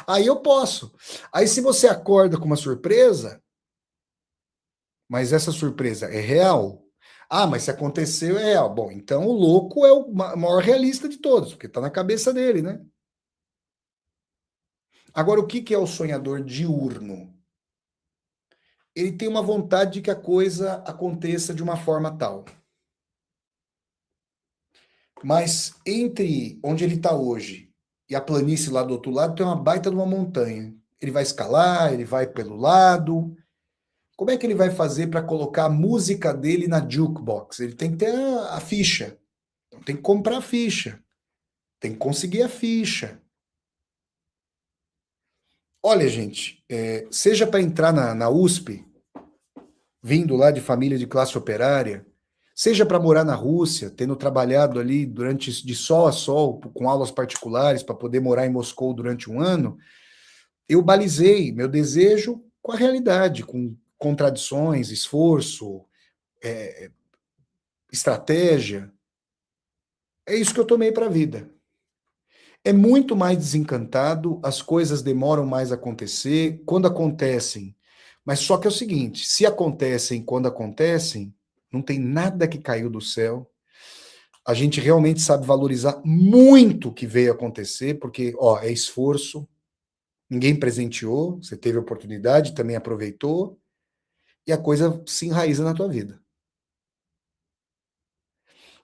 Aí eu posso. Aí se você acorda com uma surpresa, mas essa surpresa é real? Ah, mas se aconteceu é real. Bom, então o louco é o maior realista de todos, porque está na cabeça dele, né? Agora, o que é o sonhador diurno? Ele tem uma vontade de que a coisa aconteça de uma forma tal. Mas entre onde ele está hoje e a planície lá do outro lado, tem uma baita de uma montanha. Ele vai escalar, ele vai pelo lado. Como é que ele vai fazer para colocar a música dele na jukebox? Ele tem que ter a ficha. Então, tem que comprar a ficha. Tem que conseguir a ficha. Olha, gente, seja para entrar na USP, vindo lá de família de classe operária, seja para morar na Rússia, tendo trabalhado ali de sol a sol, com aulas particulares, para poder morar em Moscou durante um ano, eu balizei meu desejo com a realidade, com contradições, esforço, estratégia. É isso que eu tomei para a vida. É muito mais desencantado, as coisas demoram mais a acontecer, quando acontecem. Mas só que é o seguinte, se acontecem quando acontecem, não tem nada que caiu do céu. A gente realmente sabe valorizar muito o que veio acontecer, porque, é esforço, ninguém presenteou, você teve a oportunidade, também aproveitou, e a coisa se enraiza na tua vida.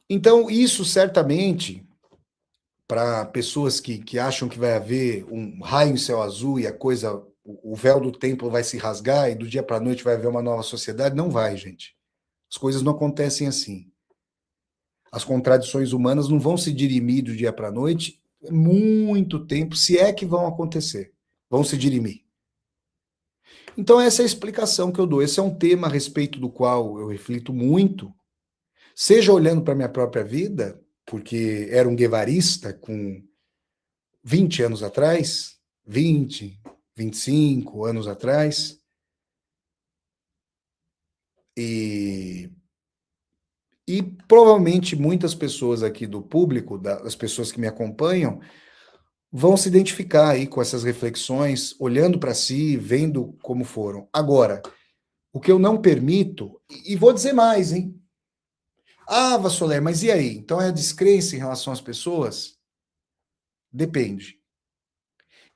Então, isso certamente, para pessoas que acham que vai haver um raio em céu azul e a coisa, o véu do templo vai se rasgar e do dia para a noite vai haver uma nova sociedade, não vai, gente. As coisas não acontecem assim. As contradições humanas não vão se dirimir do dia para a noite, muito tempo, se é que vão acontecer. Vão se dirimir. Então, essa é a explicação que eu dou. Esse é um tema a respeito do qual eu reflito muito, seja olhando para a minha própria vida, porque era um guevarista com 20 anos atrás, 20, 25 anos atrás, e provavelmente muitas pessoas aqui do público, das pessoas que me acompanham, vão se identificar aí com essas reflexões, olhando para si, vendo como foram. Agora, o que eu não permito, e vou dizer mais, hein? Ah, Vassoler, mas e aí? Então é a descrença em relação às pessoas? Depende.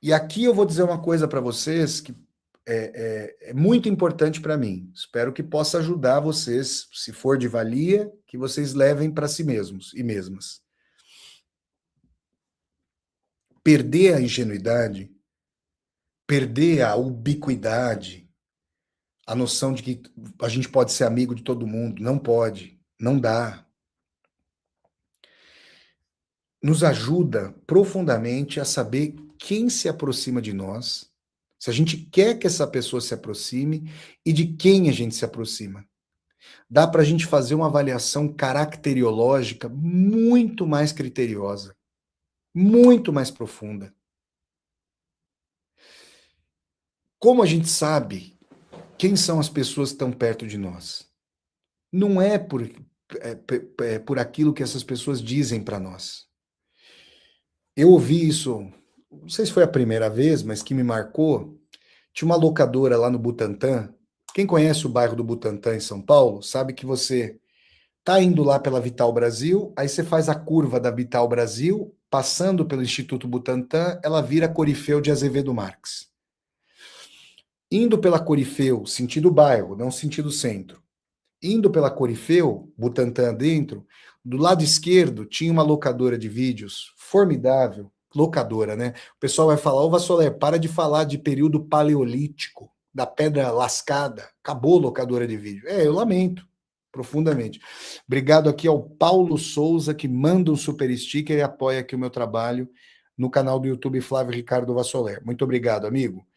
E aqui eu vou dizer uma coisa para vocês que é muito importante para mim. Espero que possa ajudar vocês, se for de valia, que vocês levem para si mesmos e mesmas. Perder a ingenuidade, perder a ubiquidade, a noção de que a gente pode ser amigo de todo mundo. Não pode, não dá. Nos ajuda profundamente a saber quem se aproxima de nós, se a gente quer que essa pessoa se aproxime e de quem a gente se aproxima. Dá para a gente fazer uma avaliação caracteriológica muito mais criteriosa, muito mais profunda. Como a gente sabe quem são as pessoas que estão perto de nós? Não é por aquilo que essas pessoas dizem para nós. Eu ouvi isso, não sei se foi a primeira vez, mas que me marcou. Tinha uma locadora lá no Butantã. Quem conhece o bairro do Butantã em São Paulo, sabe que você tá indo lá pela Vital Brasil, aí você faz a curva da Vital Brasil, passando pelo Instituto Butantã, ela vira Corifeu de Azevedo Marques. Indo pela Corifeu, sentido bairro, não sentido centro. Indo pela Corifeu, Butantã dentro, do lado esquerdo tinha uma locadora de vídeos formidável, locadora, né? O pessoal vai falar, ô Vassoler, para de falar de período paleolítico, da pedra lascada, acabou a locadora de vídeo. Eu lamento profundamente. Obrigado aqui ao Paulo Souza, que manda um super sticker e apoia aqui o meu trabalho no canal do YouTube Flávio Ricardo Vassoler. Muito obrigado, amigo.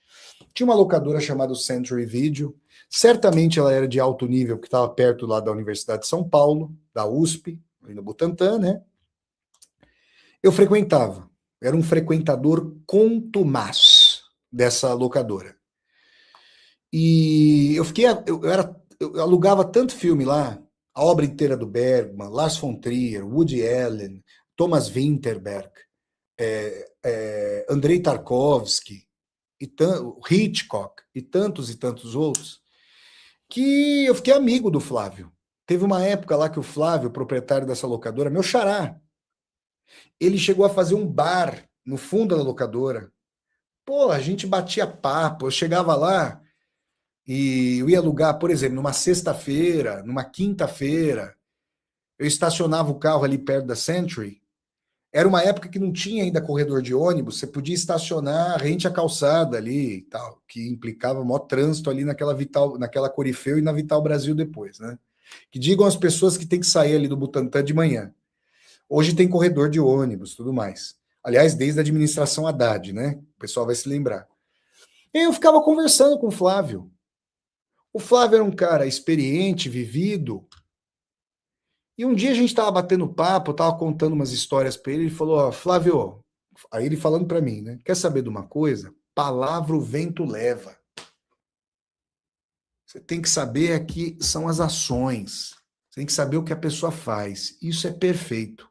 Tinha uma locadora chamada Century Video. Certamente ela era de alto nível, porque estava perto lá da Universidade de São Paulo, da USP, ali no Butantã, né? Eu frequentava. Era um frequentador contumaz dessa locadora. E eu alugava tanto filme lá, a obra inteira do Bergman, Lars von Trier, Woody Allen, Thomas Vinterberg, Andrei Tarkovsky, Hitchcock e tantos outros, que eu fiquei amigo do Flávio. Teve uma época lá que o Flávio, proprietário dessa locadora, meu xará, ele chegou a fazer um bar no fundo da locadora. Pô, a gente batia papo, eu chegava lá e eu ia alugar, por exemplo, numa sexta-feira, numa quinta-feira, eu estacionava o carro ali perto da Century. Era uma época que não tinha ainda corredor de ônibus, você podia estacionar rente à calçada ali e tal, que implicava maior trânsito ali naquela Corifeu e na Vital Brasil depois, né? Que digam as pessoas que tem que sair ali do Butantã de manhã. Hoje tem corredor de ônibus, tudo mais. Aliás, desde a administração Haddad, né? O pessoal vai se lembrar. E eu ficava conversando com o Flávio. O Flávio era um cara experiente, vivido. E um dia a gente estava batendo papo, eu estava contando umas histórias para ele, ele falou, ó, Flávio, aí ele falando para mim, né? Quer saber de uma coisa? Palavra o vento leva. Você tem que saber aqui são as ações. Você tem que saber o que a pessoa faz. Isso é perfeito.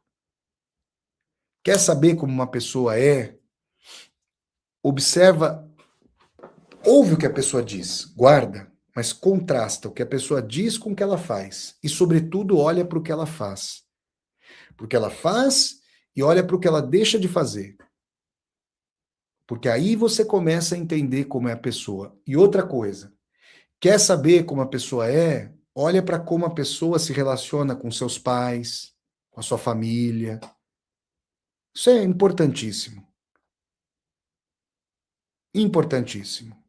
Quer saber como uma pessoa é? Observa, ouve o que a pessoa diz, guarda, mas contrasta o que a pessoa diz com o que ela faz. E, sobretudo, olha para o que ela faz. Porque ela faz e olha para o que ela deixa de fazer. Porque aí você começa a entender como é a pessoa. E outra coisa, quer saber como a pessoa é? Olha para como a pessoa se relaciona com seus pais, com a sua família. Isso é importantíssimo. Importantíssimo.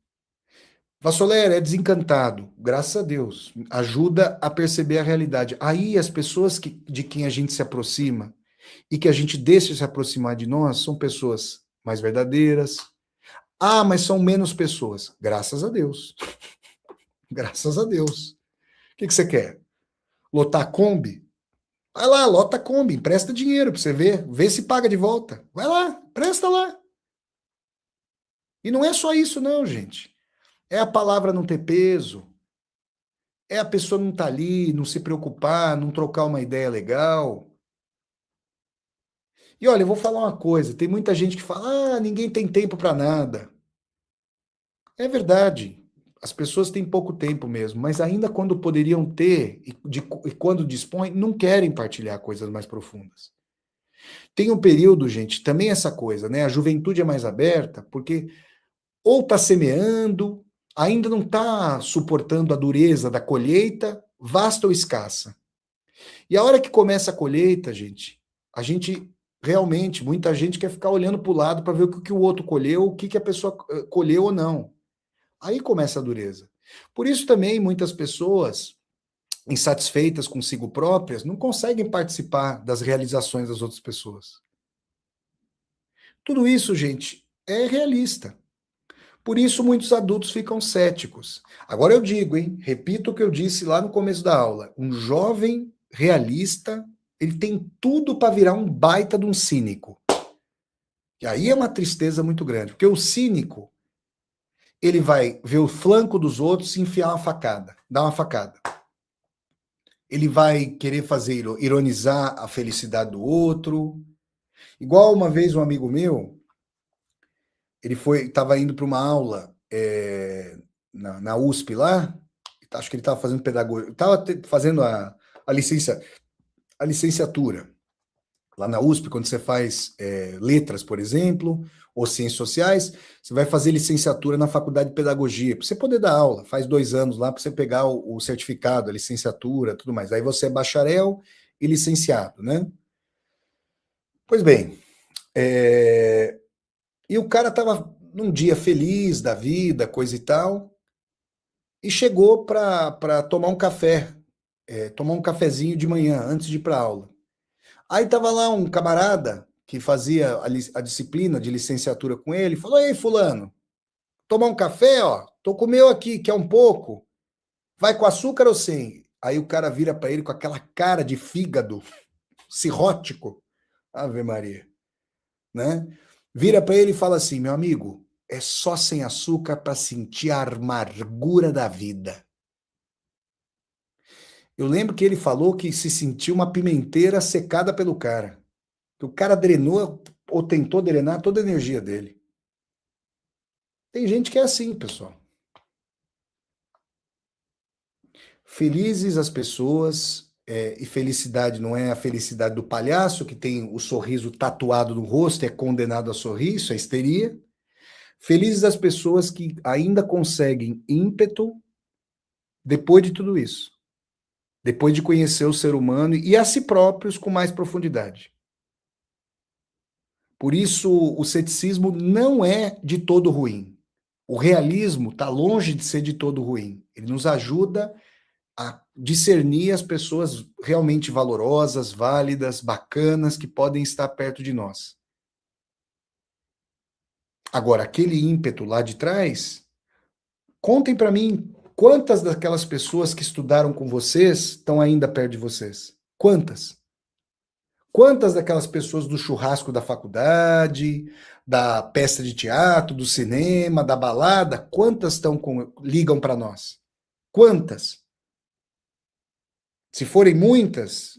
Vassoler é desencantado, graças a Deus. Ajuda a perceber a realidade. Aí as pessoas de quem a gente se aproxima e que a gente deixa se aproximar de nós são pessoas mais verdadeiras. Ah, mas são menos pessoas. Graças a Deus. Graças a Deus. O que você quer? Lotar a Kombi? Vai lá, lota a Kombi, empresta dinheiro para você ver, vê se paga de volta. Vai lá, presta lá. E não é só isso não, gente. É a palavra não ter peso. É a pessoa não estar ali, não se preocupar, não trocar uma ideia legal. E olha, eu vou falar uma coisa, tem muita gente que fala, ninguém tem tempo para nada. É verdade, as pessoas têm pouco tempo mesmo, mas ainda quando poderiam ter e quando dispõem, não querem partilhar coisas mais profundas. Tem um período, gente, também essa coisa, né? A juventude é mais aberta, porque ou está semeando, ainda não está suportando a dureza da colheita, vasta ou escassa. E a hora que começa a colheita, a gente realmente, muita gente quer ficar olhando para o lado para ver o que o outro colheu, o que a pessoa colheu ou não. Aí começa a dureza. Por isso também muitas pessoas insatisfeitas consigo próprias não conseguem participar das realizações das outras pessoas. Tudo isso, gente, é realista. Por isso muitos adultos ficam céticos. Agora eu digo, hein? Repito o que eu disse lá no começo da aula. Um jovem realista, ele tem tudo para virar um baita de um cínico. E aí é uma tristeza muito grande, porque o cínico, ele vai ver o flanco dos outros e enfiar uma facada, dar uma facada. Ele vai querer fazer ironizar a felicidade do outro. Igual uma vez um amigo meu, ele estava indo para uma aula na USP lá, acho que ele estava fazendo pedagogia, estava fazendo a licenciatura lá na USP, quando você faz letras, por exemplo, ou ciências sociais, você vai fazer licenciatura na faculdade de pedagogia, para você poder dar aula, faz 2 anos lá, para você pegar o certificado, a licenciatura, tudo mais. Aí você é bacharel e licenciado, né? Pois bem, e o cara estava num dia feliz da vida, coisa e tal, e chegou para tomar um café, tomar um cafezinho de manhã, antes de ir para aula. Aí tava lá um camarada que fazia a disciplina de licenciatura com ele, falou: "Ei, fulano, tomar um café, ó, tô com o meu aqui, quer um pouco? Vai com açúcar ou sem?" Aí o cara vira para ele com aquela cara de fígado cirrótico, Ave Maria, né? Vira para ele e fala assim: "Meu amigo, é só sem açúcar para sentir a amargura da vida." Eu lembro que ele falou que se sentiu uma pimenteira secada pelo cara. Que o cara drenou ou tentou drenar toda a energia dele. Tem gente que é assim, pessoal. Felizes as pessoas, e felicidade não é a felicidade do palhaço que tem o sorriso tatuado no rosto e é condenado a sorrir, isso é histeria. Felizes as pessoas que ainda conseguem ímpeto depois de tudo isso. Depois de conhecer o ser humano e a si próprios com mais profundidade. Por isso, o ceticismo não é de todo ruim. O realismo está longe de ser de todo ruim. Ele nos ajuda a discernir as pessoas realmente valorosas, válidas, bacanas, que podem estar perto de nós. Agora, aquele ímpeto lá de trás, contem para mim quantas daquelas pessoas que estudaram com vocês estão ainda perto de vocês? Quantas? Quantas daquelas pessoas do churrasco da faculdade, da peça de teatro, do cinema, da balada, quantas ligam para nós? Quantas? Se forem muitas,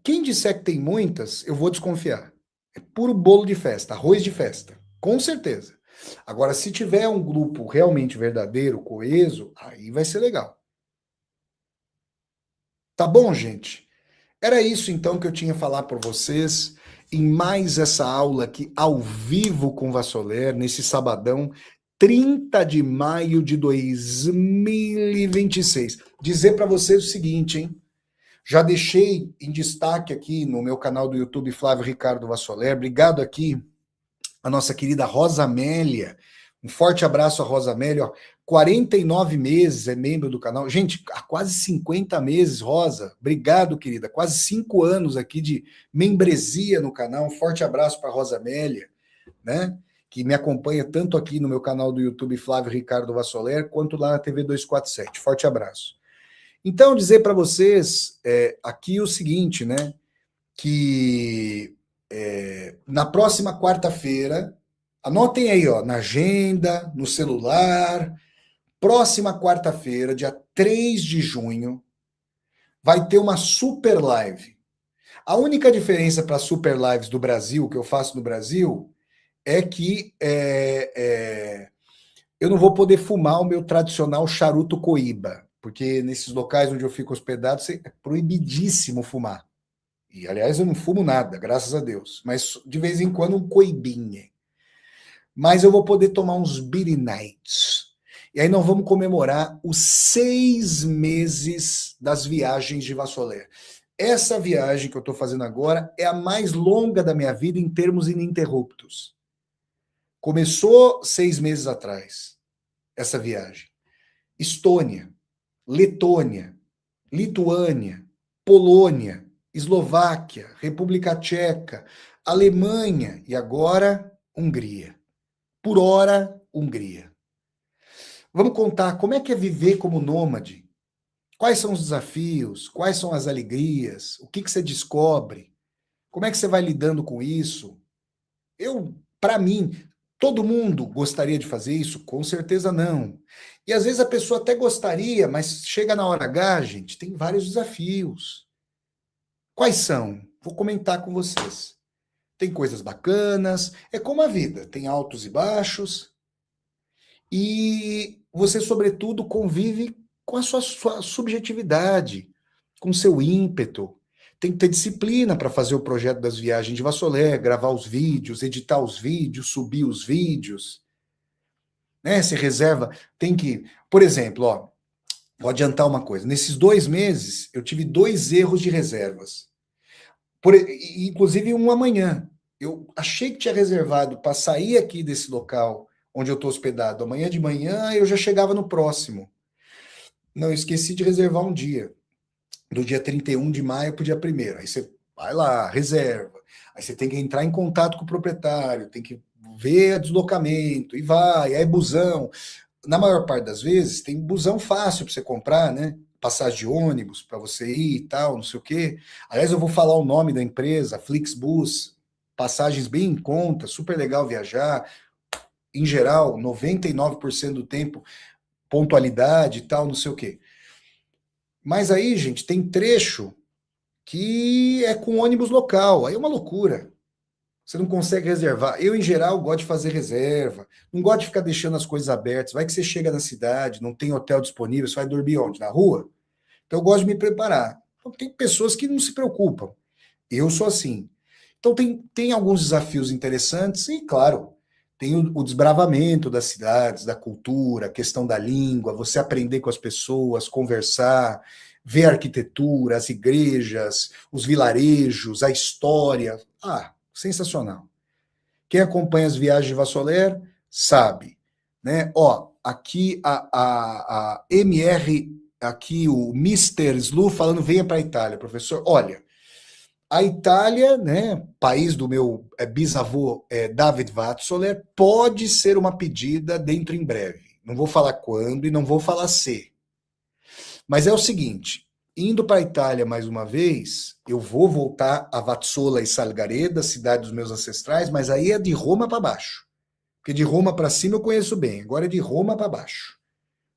quem disser que tem muitas, eu vou desconfiar. É puro bolo de festa, arroz de festa, com certeza. Agora, se tiver um grupo realmente verdadeiro, coeso, aí vai ser legal. Tá bom, gente? Era isso então que eu tinha a falar para vocês em mais essa aula aqui ao vivo com Vassoler, nesse sabadão, 30 de maio de 2026. Dizer para vocês o seguinte, hein? Já deixei em destaque aqui no meu canal do YouTube Flávio Ricardo Vassoler. Obrigado aqui a nossa querida Rosa Amélia. Um forte abraço a Rosa Amélia. 49 meses é membro do canal. Gente, há quase 50 meses, Rosa. Obrigado, querida. Quase 5 anos aqui de membresia no canal. Um forte abraço para Rosa Amélia, né? Que me acompanha tanto aqui no meu canal do YouTube Flávio Ricardo Vassoler, quanto lá na TV 247. Forte abraço. Então, dizer para vocês aqui o seguinte, né? Que na próxima quarta-feira, anotem aí, ó, na agenda, no celular, próxima quarta-feira, dia 3 de junho, vai ter uma super live. A única diferença para as super lives do Brasil, que eu faço no Brasil, é que eu não vou poder fumar o meu tradicional charuto coíba, porque nesses locais onde eu fico hospedado é proibidíssimo fumar. E, aliás, eu não fumo nada, graças a Deus. Mas, de vez em quando, um coibinha. Mas eu vou poder tomar uns Beer Nights. E aí nós vamos comemorar os 6 meses das viagens de Vassoler. Essa viagem que eu estou fazendo agora é a mais longa da minha vida em termos ininterruptos. Começou 6 meses atrás, essa viagem. Estônia, Letônia, Lituânia, Polônia, Eslováquia, República Tcheca, Alemanha e agora Hungria. Por hora, Hungria. Vamos contar como é que é viver como nômade. Quais são os desafios? Quais são as alegrias? O que você descobre? Como é que você vai lidando com isso? Para mim, todo mundo gostaria de fazer isso? Com certeza não. E às vezes a pessoa até gostaria, mas chega na hora H, gente, tem vários desafios. Quais são? Vou comentar com vocês. Tem coisas bacanas, é como a vida, tem altos e baixos. E você, sobretudo, convive com a sua subjetividade, com o seu ímpeto. Tem que ter disciplina para fazer o projeto das viagens de Vassoler, gravar os vídeos, editar os vídeos, subir os vídeos. Né? Você reserva, tem que... Por exemplo, ó, vou adiantar uma coisa. Nesses 2 meses, eu tive 2 erros de reservas. Inclusive, um amanhã. Eu achei que tinha reservado para sair aqui desse local onde eu estou hospedado amanhã de manhã, eu já chegava no próximo. Não, eu esqueci de reservar um dia. Do dia 31 de maio para o dia 1º. Aí você vai lá, reserva. Aí você tem que entrar em contato com o proprietário, tem que ver deslocamento, e vai, aí busão. Na maior parte das vezes, tem busão fácil para você comprar, né? Passagem de ônibus para você ir e tal, não sei o quê. Aliás, eu vou falar o nome da empresa, Flixbus, passagens bem em conta, super legal viajar. Em geral, 99% do tempo, pontualidade e tal, não sei o quê. Mas aí, gente, tem trecho que é com ônibus local, aí é uma loucura. Você não consegue reservar. Eu, em geral, gosto de fazer reserva, não gosto de ficar deixando as coisas abertas. Vai que você chega na cidade, não tem hotel disponível, você vai dormir onde? Na rua? Então, eu gosto de me preparar. Então, tem pessoas que não se preocupam. Eu sou assim. Então, tem alguns desafios interessantes e, claro, tem o desbravamento das cidades, da cultura, a questão da língua, você aprender com as pessoas, conversar, ver a arquitetura, as igrejas, os vilarejos, a história. Ah, sensacional. Quem acompanha as viagens de Vassoler sabe, né? Ó, aqui a MR, aqui o Mr. Slu falando, venha para a Itália, professor. Olha, a Itália, né, país do meu bisavô David Vatsoler, pode ser uma pedida dentro em breve. Não vou falar quando e não vou falar se. Mas é o seguinte, indo para a Itália mais uma vez, eu vou voltar a Vatsola e Salgareda, cidade dos meus ancestrais, mas aí é de Roma para baixo. Porque de Roma para cima eu conheço bem, agora é de Roma para baixo.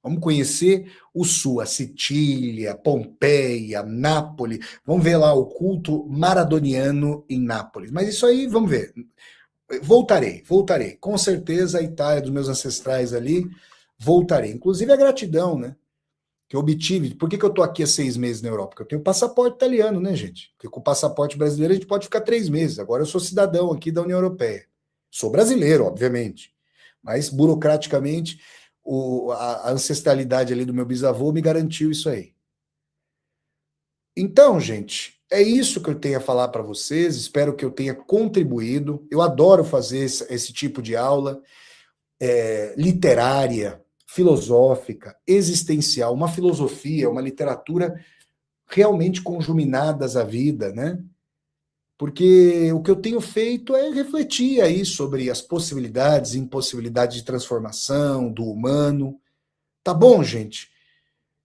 Vamos conhecer o sul, a Sicília, Pompeia, Nápoles. Vamos ver lá o culto maradoniano em Nápoles. Mas isso aí, vamos ver. Voltarei. Com certeza a Itália dos meus ancestrais ali, voltarei. Inclusive a gratidão, né? Que eu obtive. Por que eu estou aqui há 6 meses na Europa? Porque eu tenho passaporte italiano, né, gente? Porque com o passaporte brasileiro a gente pode ficar 3 meses. Agora eu sou cidadão aqui da União Europeia. Sou brasileiro, obviamente. Mas burocraticamente a ancestralidade ali do meu bisavô me garantiu isso aí. Então, gente, é isso que eu tenho a falar para vocês. Espero que eu tenha contribuído. Eu adoro fazer esse tipo de aula literária, filosófica, existencial, uma filosofia, uma literatura realmente conjuminadas à vida, né? Porque o que eu tenho feito é refletir aí sobre as possibilidades e impossibilidades de transformação do humano. Tá bom, gente?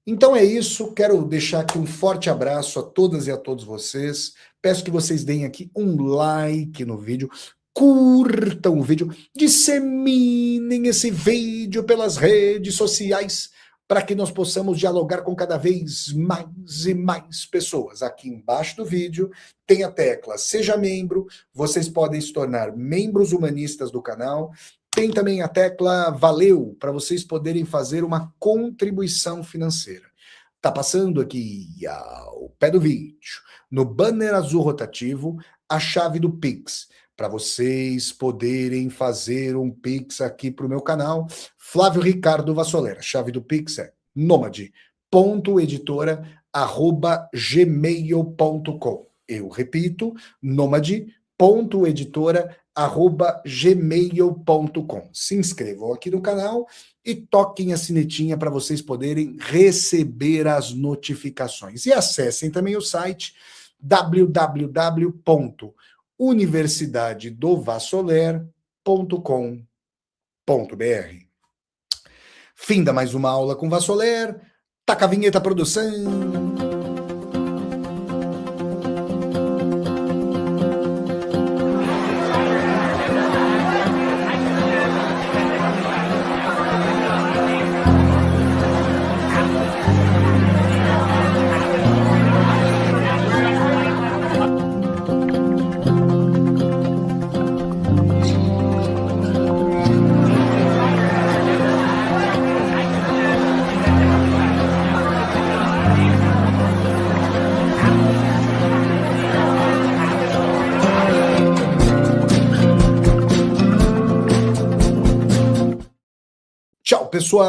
Então é isso. Quero deixar aqui um forte abraço a todas e a todos vocês. Peço que vocês deem aqui um like no vídeo, curtam o vídeo, disseminem esse vídeo pelas redes sociais para que nós possamos dialogar com cada vez mais e mais pessoas. Aqui embaixo do vídeo tem a tecla Seja Membro, vocês podem se tornar membros humanistas do canal. Tem também a tecla Valeu, para vocês poderem fazer uma contribuição financeira. Tá passando aqui ao pé do vídeo, no banner azul rotativo, a chave do Pix, para vocês poderem fazer um Pix aqui para o meu canal, Flávio Ricardo Vassoler. A chave do Pix é nomade.editora@gmail.com. Eu repito, nomade.editora@gmail.com. Se inscrevam aqui no canal e toquem a sinetinha para vocês poderem receber as notificações. E acessem também o site www.universidadedovassoler.com.br. Finda mais uma aula com Vassoler. Taca a vinheta, produção. Tchau, pessoal.